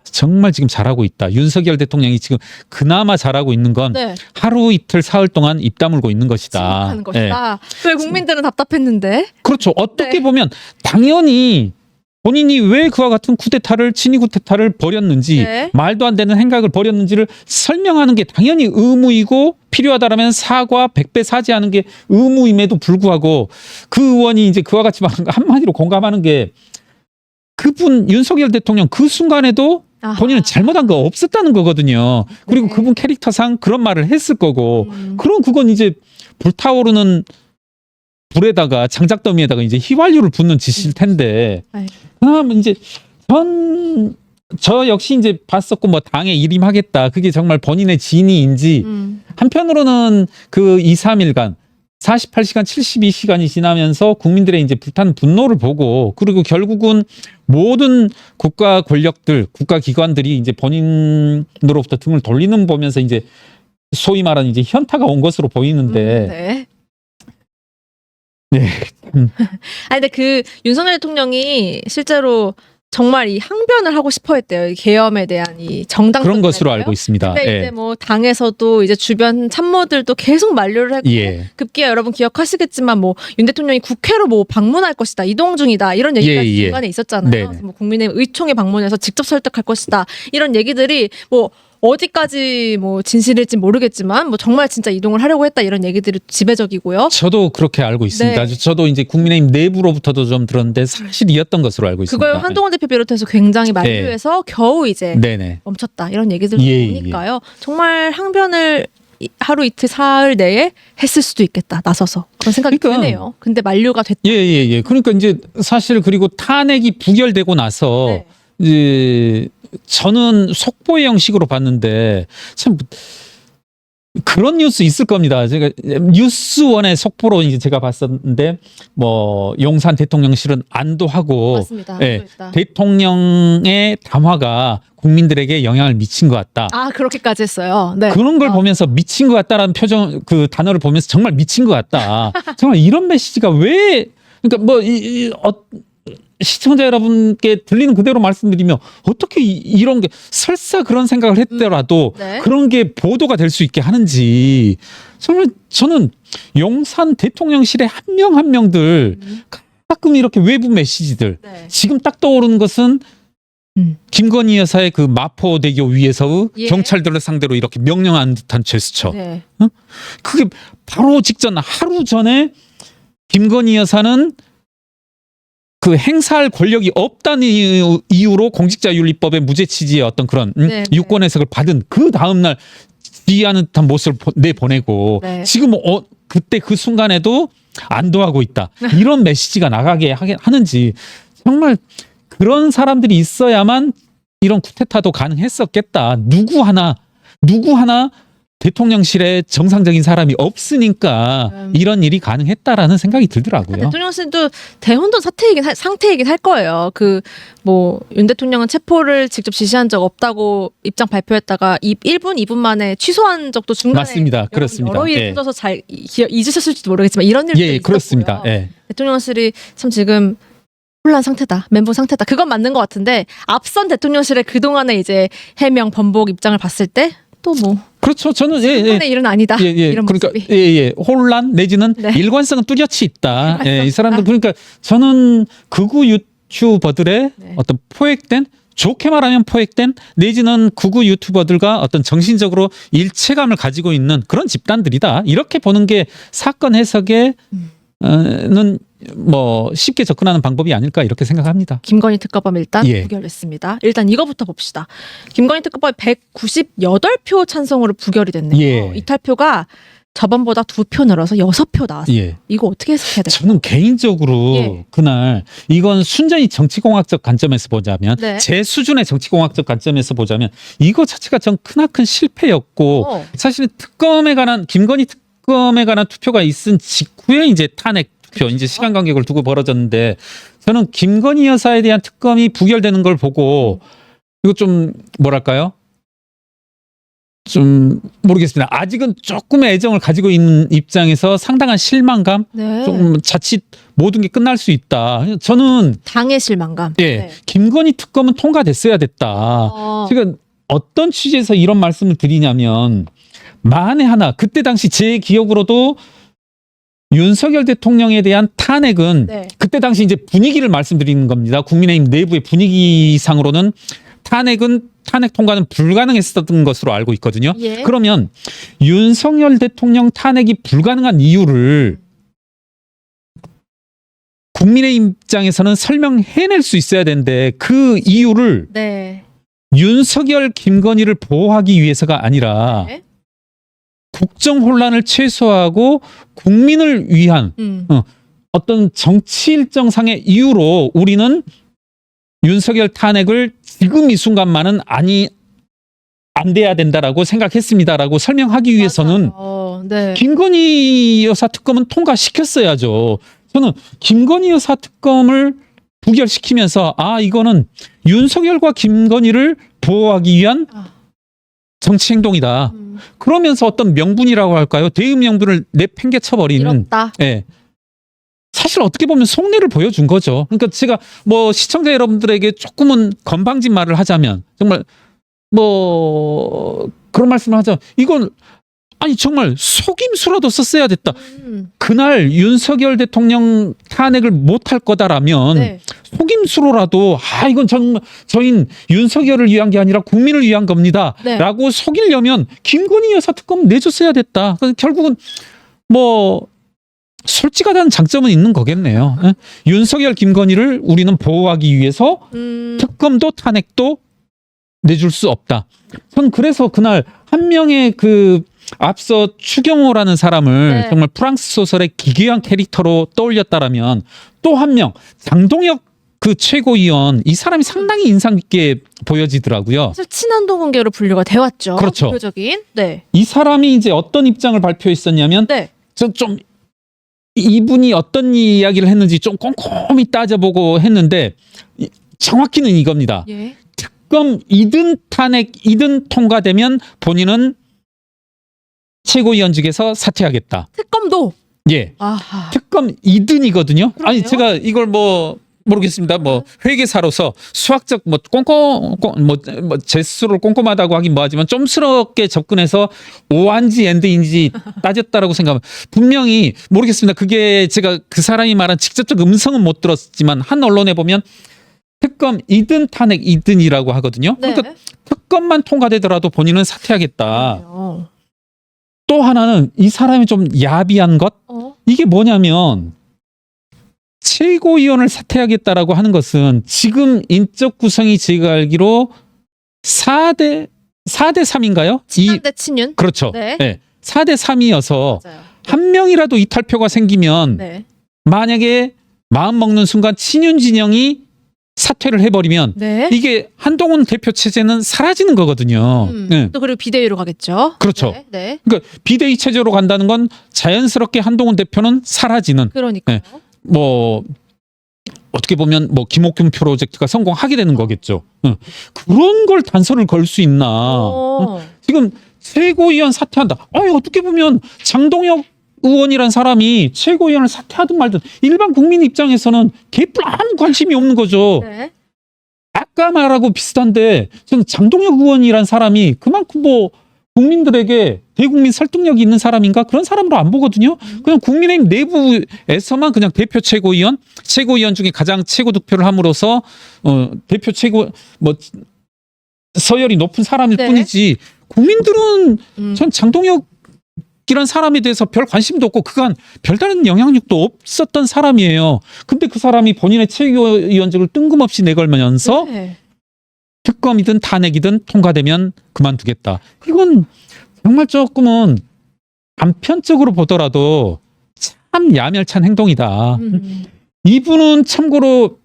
Speaker 2: 정말 지금 잘하고 있다. 윤석열 대통령이 지금 그나마 잘하고 있는 건
Speaker 1: 네.
Speaker 2: 하루 이틀 사흘 동안 입 다물고 있는 것이다.
Speaker 1: 침묵하는
Speaker 2: 예.
Speaker 1: 것이다. 왜 국민들은 답답했는데?
Speaker 2: 그렇죠. 어떻게
Speaker 1: 네.
Speaker 2: 보면 당연히 본인이 왜 그와 같은 친위 쿠데타를 벌였는지
Speaker 1: 네.
Speaker 2: 말도 안 되는 행각을 벌였는지를 설명하는 게 당연히 의무이고 필요하다라면 사과 100배 사죄하는 게 의무임에도 불구하고 그 의원이 이제 그와 같이 한마디로 공감하는 게 그분 윤석열 대통령 그 순간에도 본인은 잘못한 거 없었다는 거거든요. 그리고
Speaker 1: 네.
Speaker 2: 그분 캐릭터상 그런 말을 했을 거고 그럼 그건 이제 불타오르는 불에다가 장작더미에다가 이제 휘발유를 붓는 짓일 텐데
Speaker 1: 네.
Speaker 2: 그럼 이제 저 역시 이제 봤었고 뭐 당에 일임하겠다. 그게 정말 본인의 진의인지 한편으로는 그 2, 3일간 48시간, 72시간이 지나면서 국민들의 이제 불타는 분노를 보고 그리고 결국은 모든 국가 권력들, 국가 기관들이 이제 본인으로부터 등을 돌리는 보면서 이제 소위 말하는 이제 현타가 온 것으로 보이는데
Speaker 1: 네.
Speaker 2: 네.
Speaker 1: 아니 근데 그 윤석열 대통령이 실제로 정말 이 항변을 하고 싶어 했대요. 이 계엄에 대한 이 정당
Speaker 2: 그런 것으로 알고 있습니다.
Speaker 1: 근데
Speaker 2: 예.
Speaker 1: 이제 뭐 당에서도 이제 주변 참모들도 계속 만류를 했고
Speaker 2: 예.
Speaker 1: 급기야 여러분 기억하시겠지만 뭐 윤 대통령이 국회로 뭐 방문할 것이다 이동 중이다 이런 얘기가
Speaker 2: 예.
Speaker 1: 중간에 있었잖아요.
Speaker 2: 네네.
Speaker 1: 그래서 뭐 국민의힘 의총에 방문해서 직접 설득할 것이다 이런 얘기들이 뭐 어디까지 뭐 진실일지 모르겠지만 뭐 정말 진짜 이동을 하려고 했다 이런 얘기들이 지배적이고요.
Speaker 2: 저도 그렇게 알고 있습니다.
Speaker 1: 네.
Speaker 2: 저도 이제 국민의힘 내부로부터도 좀 들었는데 사실이었던 것으로 알고 있습니다.
Speaker 1: 그걸 한동훈 대표 비롯해서 굉장히 만류해서 겨우 이제
Speaker 2: 네네.
Speaker 1: 멈췄다 이런 얘기들도
Speaker 2: 예,
Speaker 1: 보니까요. 정말 항변을 하루 이틀 사흘 내에 했을 수도 있겠다. 나서서 그런 생각이
Speaker 2: 그러니까,
Speaker 1: 드네요. 근데 만료가 됐다.
Speaker 2: 예. 그러니까 이제 사실 그리고 탄핵이 부결되고 나서
Speaker 1: 네.
Speaker 2: 이제 저는 속보의 형식으로 봤는데 참 그런 뉴스 있을 겁니다. 제가 뉴스원의 속보로 이제 제가 봤었는데 뭐 용산 대통령실은 안도하고
Speaker 1: 맞습니다.
Speaker 2: 예,
Speaker 1: 또 있다.
Speaker 2: 대통령의談話가 국민들에게 영향을 미친 것 같다.
Speaker 1: 아 그렇게까지 했어요. 네.
Speaker 2: 그런 걸 보면서 미친 것 같다라는 표정 그 단어를 보면서 정말 미친 것 같다. 정말 이런 메시지가 왜 그러니까 뭐 시청자 여러분께 들리는 그대로 말씀드리면 어떻게 이런 게 설사 그런 생각을 했더라도
Speaker 1: 네.
Speaker 2: 그런 게 보도가 될 수 있게 하는지 정말 저는 용산 대통령실의 한 명 한 명들 가끔 이렇게 외부 메시지들
Speaker 1: 네.
Speaker 2: 지금 딱 떠오르는 것은 김건희 여사의 그 마포대교 위에서
Speaker 1: 예.
Speaker 2: 경찰들을 상대로 이렇게 명령한 듯한 제스처.
Speaker 1: 네.
Speaker 2: 그게 바로 직전 하루 전에 김건희 여사는 그 행사할 권력이 없다는 이유로 공직자윤리법의 무죄 취지의 어떤 그런
Speaker 1: 네,
Speaker 2: 유권 해석을 받은 그 다음날 지휘하는 듯한 모습을 내보내고
Speaker 1: 네.
Speaker 2: 지금 그때 그 순간에도 안도하고 있다. 이런 메시지가 나가게 하는지 정말 그런 사람들이 있어야만 이런 쿠데타도 가능했었겠다. 누구 하나 대통령실에 정상적인 사람이 없으니까 이런 일이 가능했다라는 생각이 들더라고요.
Speaker 1: 대통령실도 대혼돈 상태이긴 할 거예요. 그 뭐 윤 대통령은 체포를 직접 지시한 적 없다고 입장 발표했다가 1분, 2분 만에 취소한 적도 중간에
Speaker 2: 맞습니다. 그렇습니다.
Speaker 1: 여러 일이
Speaker 2: 예.
Speaker 1: 터져서 잘 잊으셨을지도 모르겠지만 이런 일도
Speaker 2: 예,
Speaker 1: 있었고요.
Speaker 2: 그렇습니다. 예.
Speaker 1: 대통령실이 참 지금 혼란 상태다, 멘붕 상태다. 그건 맞는 것 같은데 앞선 대통령실의 그동안의 이제 해명, 번복 입장을 봤을 때 또 뭐
Speaker 2: 그렇죠. 저는
Speaker 1: 이번의 일은 아니다. 이런
Speaker 2: 그러니까
Speaker 1: 모습이.
Speaker 2: 혼란 내지는
Speaker 1: 네.
Speaker 2: 일관성은 뚜렷이 있다. 이 사람들
Speaker 1: 아.
Speaker 2: 그러니까 저는 극우 유튜버들의
Speaker 1: 네.
Speaker 2: 어떤 포획된 좋게 말하면 포획된 내지는 극우 유튜버들과 어떤 정신적으로 일체감을 가지고 있는 그런 집단들이다. 이렇게 보는 게 사건 해석에는 뭐 쉽게 접근하는 방법이 아닐까 이렇게 생각합니다.
Speaker 1: 김건희 특검법 일단
Speaker 2: 예.
Speaker 1: 부결됐습니다. 일단 이거부터 봅시다. 김건희 특검법이 198표 찬성으로 부결이 됐네요.
Speaker 2: 예.
Speaker 1: 이탈표가 저번보다 2표 늘어서 6표 나왔어요.
Speaker 2: 예.
Speaker 1: 이거 어떻게 해석해야 될까요?
Speaker 2: 저는 개인적으로
Speaker 1: 예.
Speaker 2: 그날 이건 순전히 정치공학적 관점에서 보자면
Speaker 1: 네.
Speaker 2: 제 수준의 정치공학적 관점에서 보자면 이거 자체가 전 크나큰 실패였고 사실은 김건희 특검에 관한 투표가 있은 직후에 이제 탄핵 투표 이제 시간 간격을 두고 벌어졌는데 저는 김건희 여사에 대한 특검이 부결되는 걸 보고 이거 좀 뭐랄까요? 좀 모르겠습니다. 아직은 조금의 애정을 가지고 있는 입장에서 상당한 실망감,
Speaker 1: 네.
Speaker 2: 좀 자칫 모든 게 끝날 수 있다. 저는
Speaker 1: 당의 실망감.
Speaker 2: 예,
Speaker 1: 네.
Speaker 2: 김건희 특검은 통과됐어야 됐다. 제가 어떤 취지에서 이런 말씀을 드리냐면 만에 하나 그때 당시 제 기억으로도 윤석열 대통령에 대한 탄핵은
Speaker 1: 네.
Speaker 2: 그때 당시 이제 분위기를 말씀드리는 겁니다. 국민의힘 내부의 분위기상으로는 탄핵 통과는 불가능했었던 것으로 알고 있거든요.
Speaker 1: 예.
Speaker 2: 그러면 윤석열 대통령 탄핵이 불가능한 이유를 국민의 입장에서는 설명해낼 수 있어야 되는데 그 이유를
Speaker 1: 네.
Speaker 2: 윤석열, 김건희를 보호하기 위해서가 아니라
Speaker 1: 네.
Speaker 2: 국정 혼란을 최소화하고 국민을 위한 어떤 정치 일정상의 이유로 우리는 윤석열 탄핵을 지금 이 순간만은 안 돼야 된다라고 생각했습니다라고 설명하기 위해서는
Speaker 1: 네.
Speaker 2: 김건희 여사 특검은 통과시켰어야죠. 저는 김건희 여사 특검을 부결시키면서 이거는 윤석열과 김건희를 보호하기 위한 정치 행동이다. 그러면서 어떤 명분이라고 할까요? 대응 명분을 내팽개쳐버리는.
Speaker 1: 이렇다.
Speaker 2: 예. 사실 어떻게 보면 속내를 보여준 거죠. 그러니까 제가 뭐 시청자 여러분들에게 조금은 건방진 말을 하자면 정말 뭐 그런 말씀을 하자면 이건 정말 속임수라도 썼어야 됐다. 그날 윤석열 대통령 탄핵을 못할 거다라면
Speaker 1: 네.
Speaker 2: 속임수로라도 이건 정말 저희는 윤석열을 위한 게 아니라 국민을 위한 겁니다.
Speaker 1: 네.
Speaker 2: 라고 속이려면 김건희 여사 특검 내줬어야 됐다. 결국은 뭐 솔직하다는 장점은 있는 거겠네요. 윤석열, 김건희를 우리는 보호하기 위해서 특검도 탄핵도 내줄 수 없다. 전 그래서 그날 한 명의 그 앞서 추경호라는 사람을
Speaker 1: 네.
Speaker 2: 정말 프랑스 소설의 기괴한 캐릭터로 떠올렸다라면 또 한 명 장동혁 그 최고위원 이 사람이 상당히 인상 깊게 보여지더라고요.
Speaker 1: 사실 친한동훈계로 분류가 되었죠.
Speaker 2: 그렇죠.
Speaker 1: 대표적인. 네.
Speaker 2: 이 사람이 이제 어떤 입장을 발표했었냐면
Speaker 1: 네.
Speaker 2: 좀 이분이 어떤 이야기를 했는지 좀 꼼꼼히 따져보고 했는데 정확히는 이겁니다.
Speaker 1: 예.
Speaker 2: 특검 2등 탄핵 2등 통과되면 본인은 최고위원직에서 사퇴하겠다.
Speaker 1: 특검도.
Speaker 2: 예.
Speaker 1: 아하.
Speaker 2: 특검 2등이거든요. 아니
Speaker 1: 그러네요.
Speaker 2: 제가 이걸 뭐 모르겠습니다. 뭐 회계사로서 수학적 뭐 제 스스로를 꼼꼼하다고 하긴 뭐하지만 좀스럽게 접근해서 O인지 N인지 따졌다라고 생각하면 분명히 모르겠습니다. 그게 제가 그 사람이 말한 직접적 음성은 못 들었지만 한 언론에 보면 특검 2등 탄핵 2등이라고 하거든요.
Speaker 1: 네.
Speaker 2: 그러니까 특검만 통과되더라도 본인은 사퇴하겠다.
Speaker 1: 그러네요.
Speaker 2: 또 하나는 이 사람이 좀 야비한 것 이게 뭐냐면 최고위원을 사퇴하겠다라고 하는 것은 지금 인적 구성이 제가 알기로 4대 3인가요?
Speaker 1: 친한대 친윤.
Speaker 2: 그렇죠.
Speaker 1: 네.
Speaker 2: 네. 4대 3이어서
Speaker 1: 맞아요.
Speaker 2: 한 명이라도 이탈표가 생기면
Speaker 1: 네.
Speaker 2: 만약에 마음 먹는 순간 친윤 진영이 사퇴를 해버리면
Speaker 1: 네.
Speaker 2: 이게 한동훈 대표 체제는 사라지는 거거든요. 네.
Speaker 1: 또 그리고 비대위로 가겠죠.
Speaker 2: 그렇죠.
Speaker 1: 네. 네.
Speaker 2: 그러니까 비대위 체제로 간다는 건 자연스럽게 한동훈 대표는 사라지는
Speaker 1: 그러니까요.
Speaker 2: 뭐 어떻게 보면 뭐 김옥균 프로젝트가 성공하게 되는 거겠죠. 그런 걸 단서를 걸 수 있나?
Speaker 1: 오.
Speaker 2: 지금 최고위원 사퇴한다. 어떻게 보면 장동혁 의원이란 사람이 최고위원을 사퇴하든 말든 일반 국민 입장에서는 개뿔 아무 관심이 없는 거죠.
Speaker 1: 네.
Speaker 2: 아까 말하고 비슷한데 저는 장동혁 의원이란 사람이 그만큼 뭐 국민들에게 대국민 설득력이 있는 사람인가 그런 사람으로 안 보거든요. 그냥 국민의힘 내부에서만 그냥 대표 최고위원 중에 가장 최고 득표를 함으로써 대표 최고 뭐 서열이 높은 사람일
Speaker 1: 네.
Speaker 2: 뿐이지 국민들은 전 장동혁이란 사람에 대해서 별 관심도 없고 그간 별다른 영향력도 없었던 사람이에요. 근데 그 사람이 본인의 최고위원직을 뜬금없이 내걸면서
Speaker 1: 네.
Speaker 2: 특검이든 탄핵이든 통과되면 그만두겠다. 이건 정말 조금은 단편적으로 보더라도 참 야멸찬 행동이다. 이분은 참고로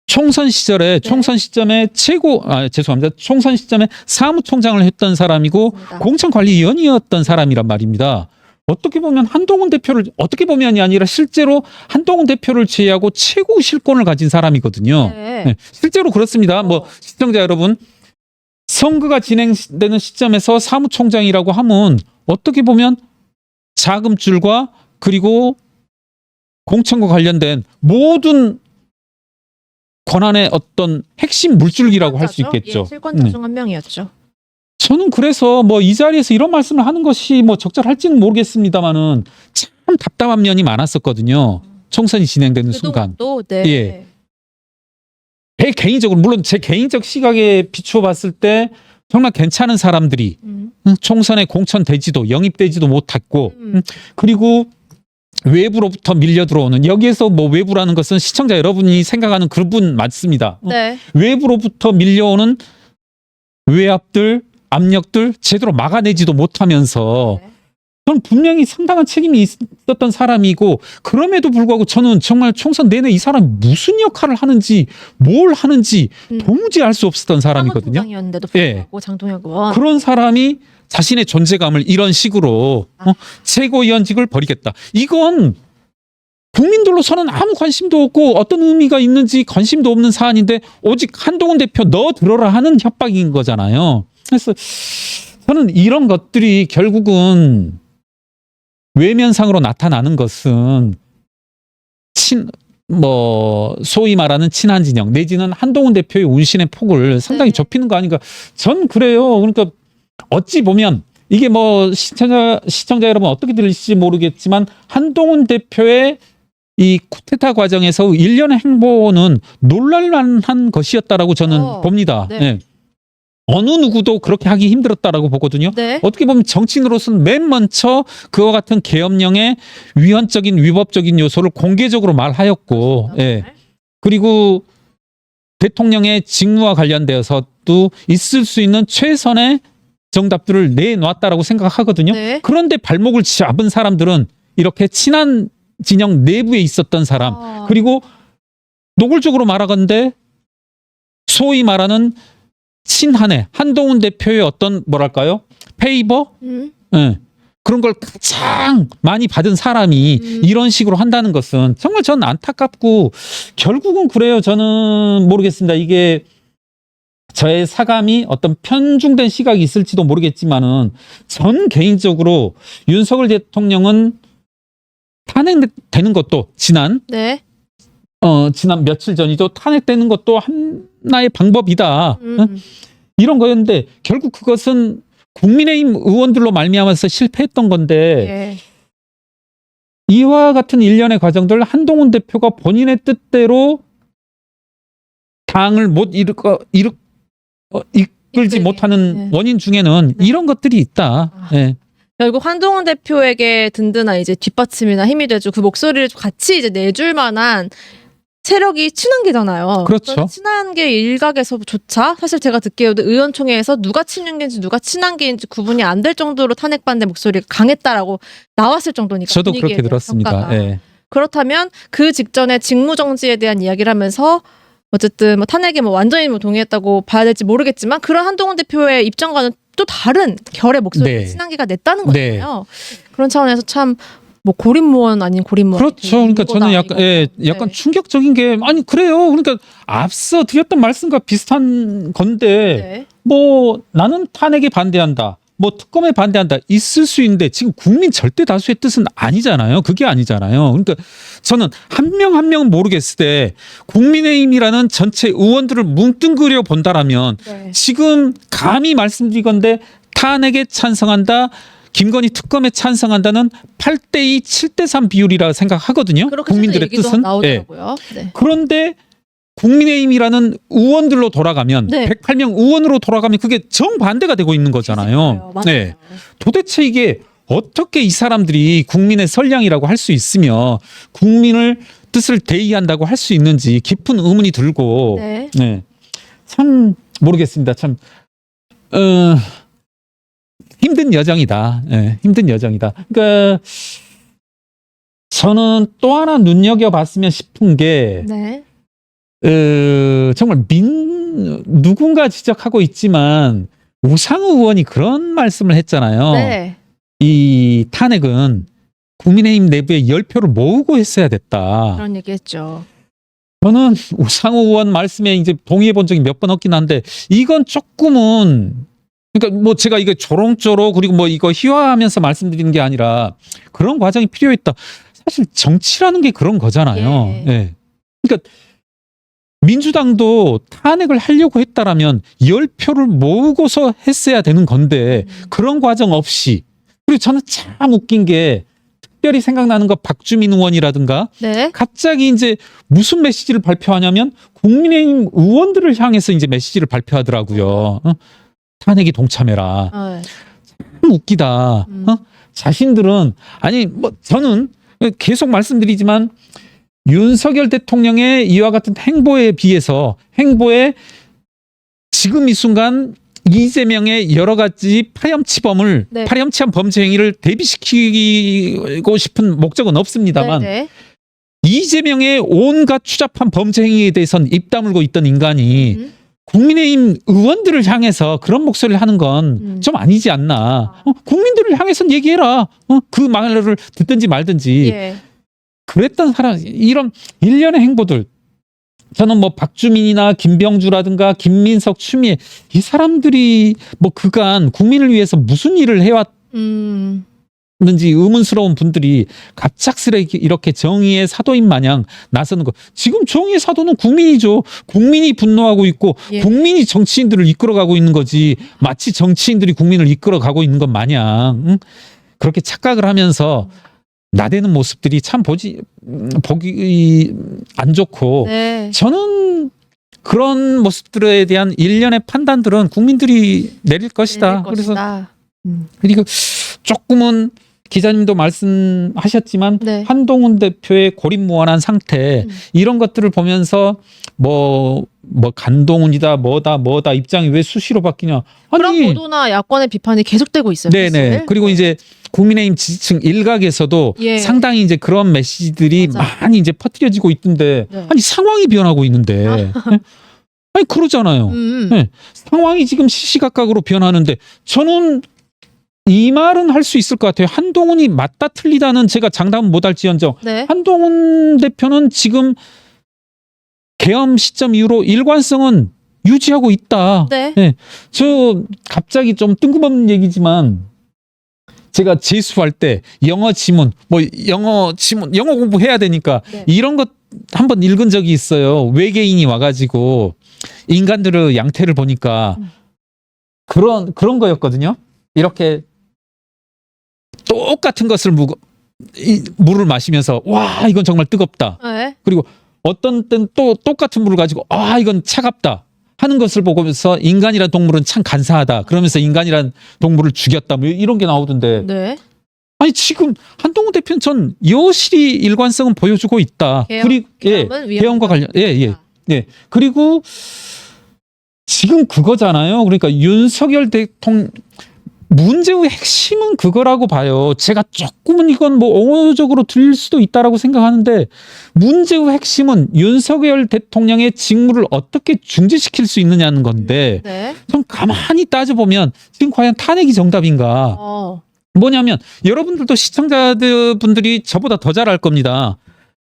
Speaker 2: 총선 시절에 총선 시점에 총선 시점에 사무총장을 했던 사람이고
Speaker 1: 맞습니다.
Speaker 2: 공천관리위원이었던 사람이란 말입니다. 어떻게 보면 한동훈 대표를 어떻게 보면이 아니라 실제로 한동훈 대표를 제외하고 최고 실권을 가진 사람이거든요.
Speaker 1: 네.
Speaker 2: 네, 실제로 그렇습니다. 뭐 시청자 여러분, 선거가 진행되는 시점에서 사무총장이라고 하면 어떻게 보면 자금줄과 그리고 공천과 관련된 모든 권한의 어떤 핵심 물줄기라고 할 수 있겠죠.
Speaker 1: 예, 실권자 중 한 명이었죠.
Speaker 2: 저는 그래서 뭐 이 자리에서 이런 말씀을 하는 것이 뭐 적절할지는 모르겠습니다만은 참 답답한 면이 많았었거든요. 총선이 진행되는 순간.
Speaker 1: 또 네.
Speaker 2: 예. 제 개인적으로 물론 제 개인적 시각에 비추어 봤을 때 정말 괜찮은 사람들이 총선에 공천되지도 영입되지도 못했고 그리고 외부로부터 밀려 들어오는 여기에서 뭐 외부라는 것은 시청자 여러분이 생각하는 그분 맞습니다.
Speaker 1: 네.
Speaker 2: 외부로부터 밀려오는 외압들 압력들 제대로 막아내지도 못하면서
Speaker 1: 네.
Speaker 2: 저는 분명히 상당한 책임이 있었던 사람이고 그럼에도 불구하고 저는 정말 총선 내내 이 사람이 무슨 역할을 하는지 뭘 하는지 도무지 알 수 없었던 사람이거든요.
Speaker 1: 사무총장이었는데도 불구하고 장동혁 의원.
Speaker 2: 그런 사람이 자신의 존재감을 이런 식으로 최고위원직을 버리겠다. 이건 국민들로서는 아무 관심도 없고 어떤 의미가 있는지 관심도 없는 사안인데 오직 한동훈 대표 너 들어라 하는 협박인 거잖아요. 그래서 저는 이런 것들이 결국은 외면상으로 나타나는 것은 소위 말하는 친한 진영 내지는 한동훈 대표의 운신의 폭을 상당히
Speaker 1: 네.
Speaker 2: 좁히는 거 아닌가. 전 그래요. 그러니까 어찌 보면 이게 뭐 시청자 여러분 어떻게 들리실지 모르겠지만 한동훈 대표의 이 쿠데타 과정에서 일련의 행보는 놀랄만한 것이었다라고 저는 봅니다.
Speaker 1: 네.
Speaker 2: 네. 어느 누구도 그렇게 하기 힘들었다라고 보거든요.
Speaker 1: 네.
Speaker 2: 어떻게 보면 정치인으로서는 맨 먼저 그와 같은 계엄령의 위헌적인 위법적인 요소를 공개적으로 말하였고, 예. 그리고 대통령의 직무와 관련되어서도 있을 수 있는 최선의 정답들을 내놨다라고 생각하거든요.
Speaker 1: 네.
Speaker 2: 그런데 발목을 잡은 사람들은 이렇게 친한 진영 내부에 있었던 사람, 그리고 노골적으로 말하건대 소위 말하는 친한해 한동훈 대표의 어떤 뭐랄까요? 페이버? 예. 그런 걸 가장 많이 받은 사람이 이런 식으로 한다는 것은 정말 전 안타깝고, 결국은 그래요. 저는 모르겠습니다. 이게 저의 사감이 어떤 편중된 시각이 있을지도 모르겠지만은, 전 개인적으로 윤석열 대통령은 탄핵되는 것도
Speaker 1: 네.
Speaker 2: 지난 며칠 전이죠. 탄핵되는 것도 하나의 방법이다. 이런 거였는데 결국 그것은 국민의힘 의원들로 말미암아서 실패했던 건데,
Speaker 1: 예.
Speaker 2: 이와 같은 일련의 과정들, 한동훈 대표가 본인의 뜻대로 당을 못 이끌지 못하는 원인 중에는 이런 것들이 있다. 예.
Speaker 1: 결국 한동훈 대표에게 든든한 이제 뒷받침이나 힘이 돼주고 그 목소리를 같이 이제 내줄 만한 세력이 친한계잖아요.
Speaker 2: 그렇죠.
Speaker 1: 친한계 일각에서조차 사실 제가 듣기에도 의원총회에서 누가 친윤계인지 누가 친한계인지 구분이 안 될 정도로 탄핵 반대 목소리가 강했다라고 나왔을 정도니까.
Speaker 2: 저도 그렇게 들었습니다. 예.
Speaker 1: 그렇다면 그 직전에 직무정지에 대한 이야기를 하면서 어쨌든 뭐 탄핵에 뭐 완전히 뭐 동의했다고 봐야 될지 모르겠지만, 그런 한동훈 대표의 입장과는 또 다른 결의 목소리를
Speaker 2: 네.
Speaker 1: 친한계가 냈다는
Speaker 2: 네.
Speaker 1: 거잖아요. 그런 차원에서 참 뭐 고립무원 아닌 고립무원.
Speaker 2: 그렇죠. 그러니까 저는 약간 충격적인 게, 아니 그래요. 그러니까 앞서 드렸던 말씀과 비슷한 건데,
Speaker 1: 네.
Speaker 2: 뭐 나는 탄핵에 반대한다, 뭐 특검에 반대한다 있을 수 있는데, 지금 국민 절대 다수의 뜻은 아니잖아요. 그게 아니잖아요. 그러니까 저는 한 명 한 명 모르겠을 때 국민의힘이라는 전체 의원들을 뭉뚱그려 본다라면,
Speaker 1: 네.
Speaker 2: 지금 감히 말씀드리건데 탄핵에 찬성한다, 김건희 특검에 찬성한다는 8대2, 7대3 비율이라 생각하거든요. 국민들의 뜻은.
Speaker 1: 나오더라고요. 네.
Speaker 2: 그런데 국민의힘이라는 의원들로 돌아가면,
Speaker 1: 네.
Speaker 2: 108명 의원으로 돌아가면 그게 정반대가 되고 있는 거잖아요.
Speaker 1: 맞아요.
Speaker 2: 네. 도대체 이게 어떻게 이 사람들이 국민의 선량이라고 할 수 있으며 국민을 뜻을 대의한다고 할 수 있는지 깊은 의문이 들고,
Speaker 1: 네.
Speaker 2: 네. 참 모르겠습니다. 참 힘든 여정이다. 네, 힘든 여정이다. 그러니까 저는 또 하나 눈여겨봤으면 싶은 게,
Speaker 1: 네.
Speaker 2: 정말 누군가 지적하고 있지만 우상호 의원이 그런 말씀을 했잖아요.
Speaker 1: 네.
Speaker 2: 이 탄핵은 국민의힘 내부에 10표를 모으고 했어야 됐다.
Speaker 1: 그런 얘기했죠.
Speaker 2: 저는 우상호 의원 말씀에 이제 동의해 본 적이 몇 번 없긴 한데, 이건 조금은, 그러니까 뭐 제가 이거 조롱조로 그리고 뭐 이거 희화하면서 말씀드리는 게 아니라 그런 과정이 필요했다. 사실 정치라는 게 그런 거잖아요.
Speaker 1: 예.
Speaker 2: 예. 그러니까 민주당도 탄핵을 하려고 했다라면 10표를 모으고서 했어야 되는 건데, 그런 과정 없이. 그리고 저는 참 웃긴 게, 특별히 생각나는 거 박주민 의원이라든가,
Speaker 1: 네.
Speaker 2: 갑자기 이제 무슨 메시지를 발표하냐면 국민의힘 의원들을 향해서 이제 메시지를 발표하더라고요. 탄핵이 동참해라. 참 웃기다. 자신들은, 아니 뭐 저는 계속 말씀드리지만, 윤석열 대통령의 이와 같은 행보에 비해서, 행보에 지금 이 순간 이재명의 여러 가지 파렴치범을,
Speaker 1: 네.
Speaker 2: 파렴치한 범죄 행위를 대비시키고 싶은 목적은 없습니다만,
Speaker 1: 네.
Speaker 2: 이재명의 온갖 추잡한 범죄 행위에 대해서는 입 다물고 있던 인간이 국민의힘 의원들을 향해서 그런 목소리를 하는 건 좀 아니지 않나. 국민들을 향해서는 얘기해라. 그 말을 듣든지 말든지.
Speaker 1: 예.
Speaker 2: 그랬던 사람, 이런 일련의 행보들, 저는 뭐 박주민이나 김병주라든가 김민석, 추미애, 이 사람들이 뭐 그간 국민을 위해서 무슨 일을 해왔는지 의문스러운 분들이 갑작스레 이렇게 정의의 사도인 마냥 나서는 거. 지금 정의의 사도는 국민이죠. 국민이 분노하고 있고,
Speaker 1: 예.
Speaker 2: 국민이 정치인들을 이끌어가고 있는 거지, 마치 정치인들이 국민을 이끌어가고 있는 것 마냥 그렇게 착각을 하면서 나대는 모습들이 참 보기 안 좋고,
Speaker 1: 네.
Speaker 2: 저는 그런 모습들에 대한 일련의 판단들은 국민들이 내릴 것이다.
Speaker 1: 내릴 것이다.
Speaker 2: 그리고 조금은 기자님도 말씀하셨지만
Speaker 1: 네.
Speaker 2: 한동훈 대표의 고립무원한 상태 이런 것들을 보면서 뭐 간동훈이다 뭐다 입장이 왜 수시로 바뀌냐.
Speaker 1: 그런
Speaker 2: 아니
Speaker 1: 보도나 야권의 비판이 계속되고 있어요.
Speaker 2: 네네.
Speaker 1: 사실.
Speaker 2: 그리고 이제 국민의힘 지지층 일각에서도
Speaker 1: 예.
Speaker 2: 상당히 이제 그런 메시지들이
Speaker 1: 맞아.
Speaker 2: 많이 이제 퍼뜨려지고 있던데
Speaker 1: 네.
Speaker 2: 아니 상황이 변하고 있는데 아니 그러잖아요. 네. 상황이 지금 시시각각으로 변하는데 저는 이 말은 할 수 있을 것 같아요. 한동훈이 맞다 틀리다는 제가 장담은 못할지언정
Speaker 1: 네.
Speaker 2: 한동훈 대표는 지금 계엄 시점 이후로 일관성은 유지하고 있다.
Speaker 1: 네.
Speaker 2: 네. 저 갑자기 좀 뜬금없는 얘기지만 제가 재수할 때 영어 지문 영어 공부해야 되니까
Speaker 1: 네.
Speaker 2: 이런 것 한번 읽은 적이 있어요. 외계인이 와가지고 인간들의 양태를 보니까 그런 거였거든요. 이렇게 똑같은 것을 물을 마시면서 와 이건 정말 뜨겁다.
Speaker 1: 네.
Speaker 2: 그리고 어떤 땐 또 똑같은 물을 가지고 아 이건 차갑다 하는 것을 보면서 인간이란 동물은 참 간사하다. 그러면서 인간이란 동물을 죽였다. 뭐 이런 게 나오던데
Speaker 1: 네.
Speaker 2: 아니 지금 한동훈 대표는 전 여실히 일관성은 보여주고 있다. 그리고 계엄과 관련 예. 그리고 지금 그거잖아요. 그러니까 윤석열 대통령 문제의 핵심은 그거라고 봐요. 제가 조금은 이건 뭐 옹호적으로 들릴 수도 있다라고 생각하는데 문제의 핵심은 윤석열 대통령의 직무를 어떻게 중지시킬 수 있느냐는 건데
Speaker 1: 네.
Speaker 2: 좀 가만히 따져보면 지금 과연 탄핵이 정답인가? 뭐냐면 여러분들도 시청자분들이 저보다 더 잘 알 겁니다.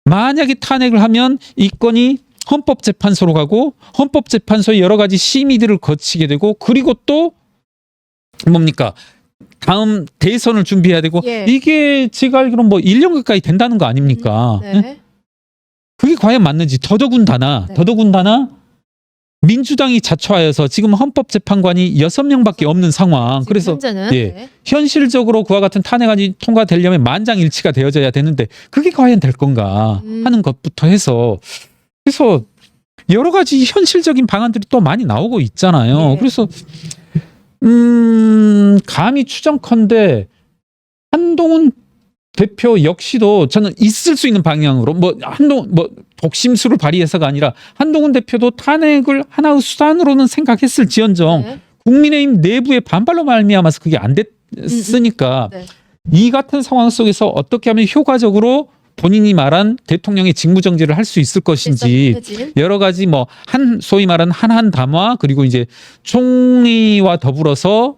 Speaker 2: 만약에 탄핵을 하면 이 건이 헌법재판소로 가고 헌법재판소의 여러 가지 심의들을 거치게 되고 그리고 또 뭡니까? 다음 대선을 준비해야 되고
Speaker 1: 예.
Speaker 2: 이게 제가 알기로는 뭐 1년 가까이 된다는 거 아닙니까?
Speaker 1: 네.
Speaker 2: 그게 과연 맞는지 더더군다나 민주당이 자초하여서 지금 헌법재판관이 6명밖에 없는 상황. 그래서
Speaker 1: 현재는
Speaker 2: 예. 현실적으로 그와 같은 탄핵안이 통과되려면 만장일치가 되어져야 되는데 그게 과연 될 건가 하는 것부터 해서 그래서 여러 가지 현실적인 방안들이 또 많이 나오고 있잖아요.
Speaker 1: 예.
Speaker 2: 그래서 감히 추정컨대 한동훈 대표 역시도 저는 있을 수 있는 방향으로 한동훈 독심술을 발휘해서가 아니라 한동훈 대표도 탄핵을 하나의 수단으로는 생각했을지언정
Speaker 1: 네.
Speaker 2: 국민의힘 내부의 반발로 말미암아서 그게 안 됐으니까
Speaker 1: 네.
Speaker 2: 이 같은 상황 속에서 어떻게 하면 효과적으로 본인이 말한 대통령의 직무정지를 할 수 있을 것인지 여러 가지 소위 말하는 한한 담화 그리고 이제 총리와 더불어서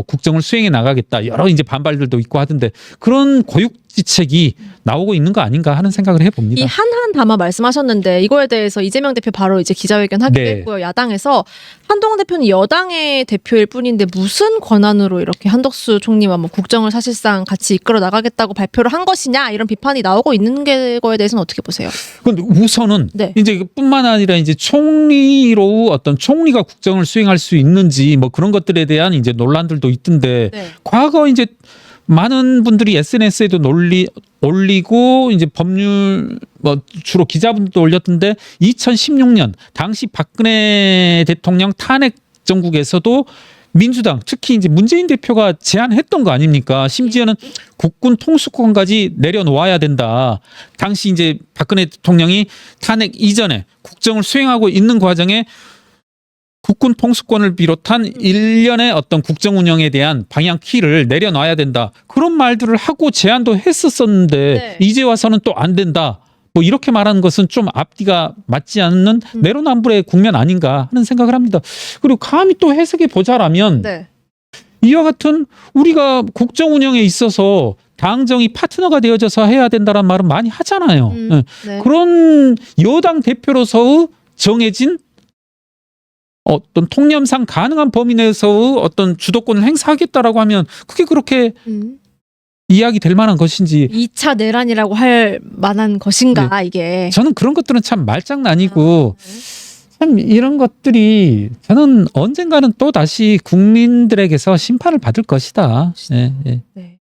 Speaker 2: 국정을 수행해 나가겠다 여러 이제 반발들도 있고 하던데 그런 고육지책이 나오고 있는 거 아닌가 하는 생각을 해봅니다.
Speaker 1: 이 한한 담화 말씀하셨는데 이거에 대해서 이재명 대표 바로 이제 기자회견 하기로
Speaker 2: 네.
Speaker 1: 했고요. 야당에서 한동훈 대표는 여당의 대표일 뿐인데 무슨 권한으로 이렇게 한덕수 총리와 국정을 사실상 같이 이끌어 나가겠다고 발표를 한 것이냐 이런 비판이 나오고 있는 거에 대해서는 어떻게 보세요?
Speaker 2: 근데 우선은
Speaker 1: 네.
Speaker 2: 이제 뿐만 아니라 이제 총리로 어떤 총리가 국정을 수행할 수 있는지 그런 것들에 대한 이제 논란들도 있던데
Speaker 1: 네.
Speaker 2: 과거 이제 많은 분들이 SNS에도 올리고 이제 법률 주로 기자분들도 올렸던데 2016년 당시 박근혜 대통령 탄핵 정국에서도 민주당 특히 이제 문재인 대표가 제안했던 거 아닙니까? 심지어는 국군 통수권까지 내려놓아야 된다. 당시 이제 박근혜 대통령이 탄핵 이전에 국정을 수행하고 있는 과정에 국군 통수권을 비롯한 일련의 어떤 국정 운영에 대한 방향 키를 내려놔야 된다. 그런 말들을 하고 제안도 했었었는데
Speaker 1: 네.
Speaker 2: 이제 와서는 또 안 된다. 이렇게 말하는 것은 좀 앞뒤가 맞지 않는 내로남불의 국면 아닌가 하는 생각을 합니다. 그리고 감히 또 해석해 보자라면
Speaker 1: 네.
Speaker 2: 이와 같은 우리가 국정 운영에 있어서 당정이 파트너가 되어져서 해야 된다는 말은 많이 하잖아요.
Speaker 1: 네.
Speaker 2: 그런 여당 대표로서 정해진 어떤 통념상 가능한 범위 내에서의 어떤 주도권을 행사하겠다라고 하면 그게 그렇게 이야기 될 만한 것인지
Speaker 1: 2차 내란이라고 할 만한 것인가 이게.
Speaker 2: 저는 그런 것들은 참 말장난이고 참 이런 것들이 저는 언젠가는 또 다시 국민들에게서 심판을 받을 것이다. 네.
Speaker 1: 네.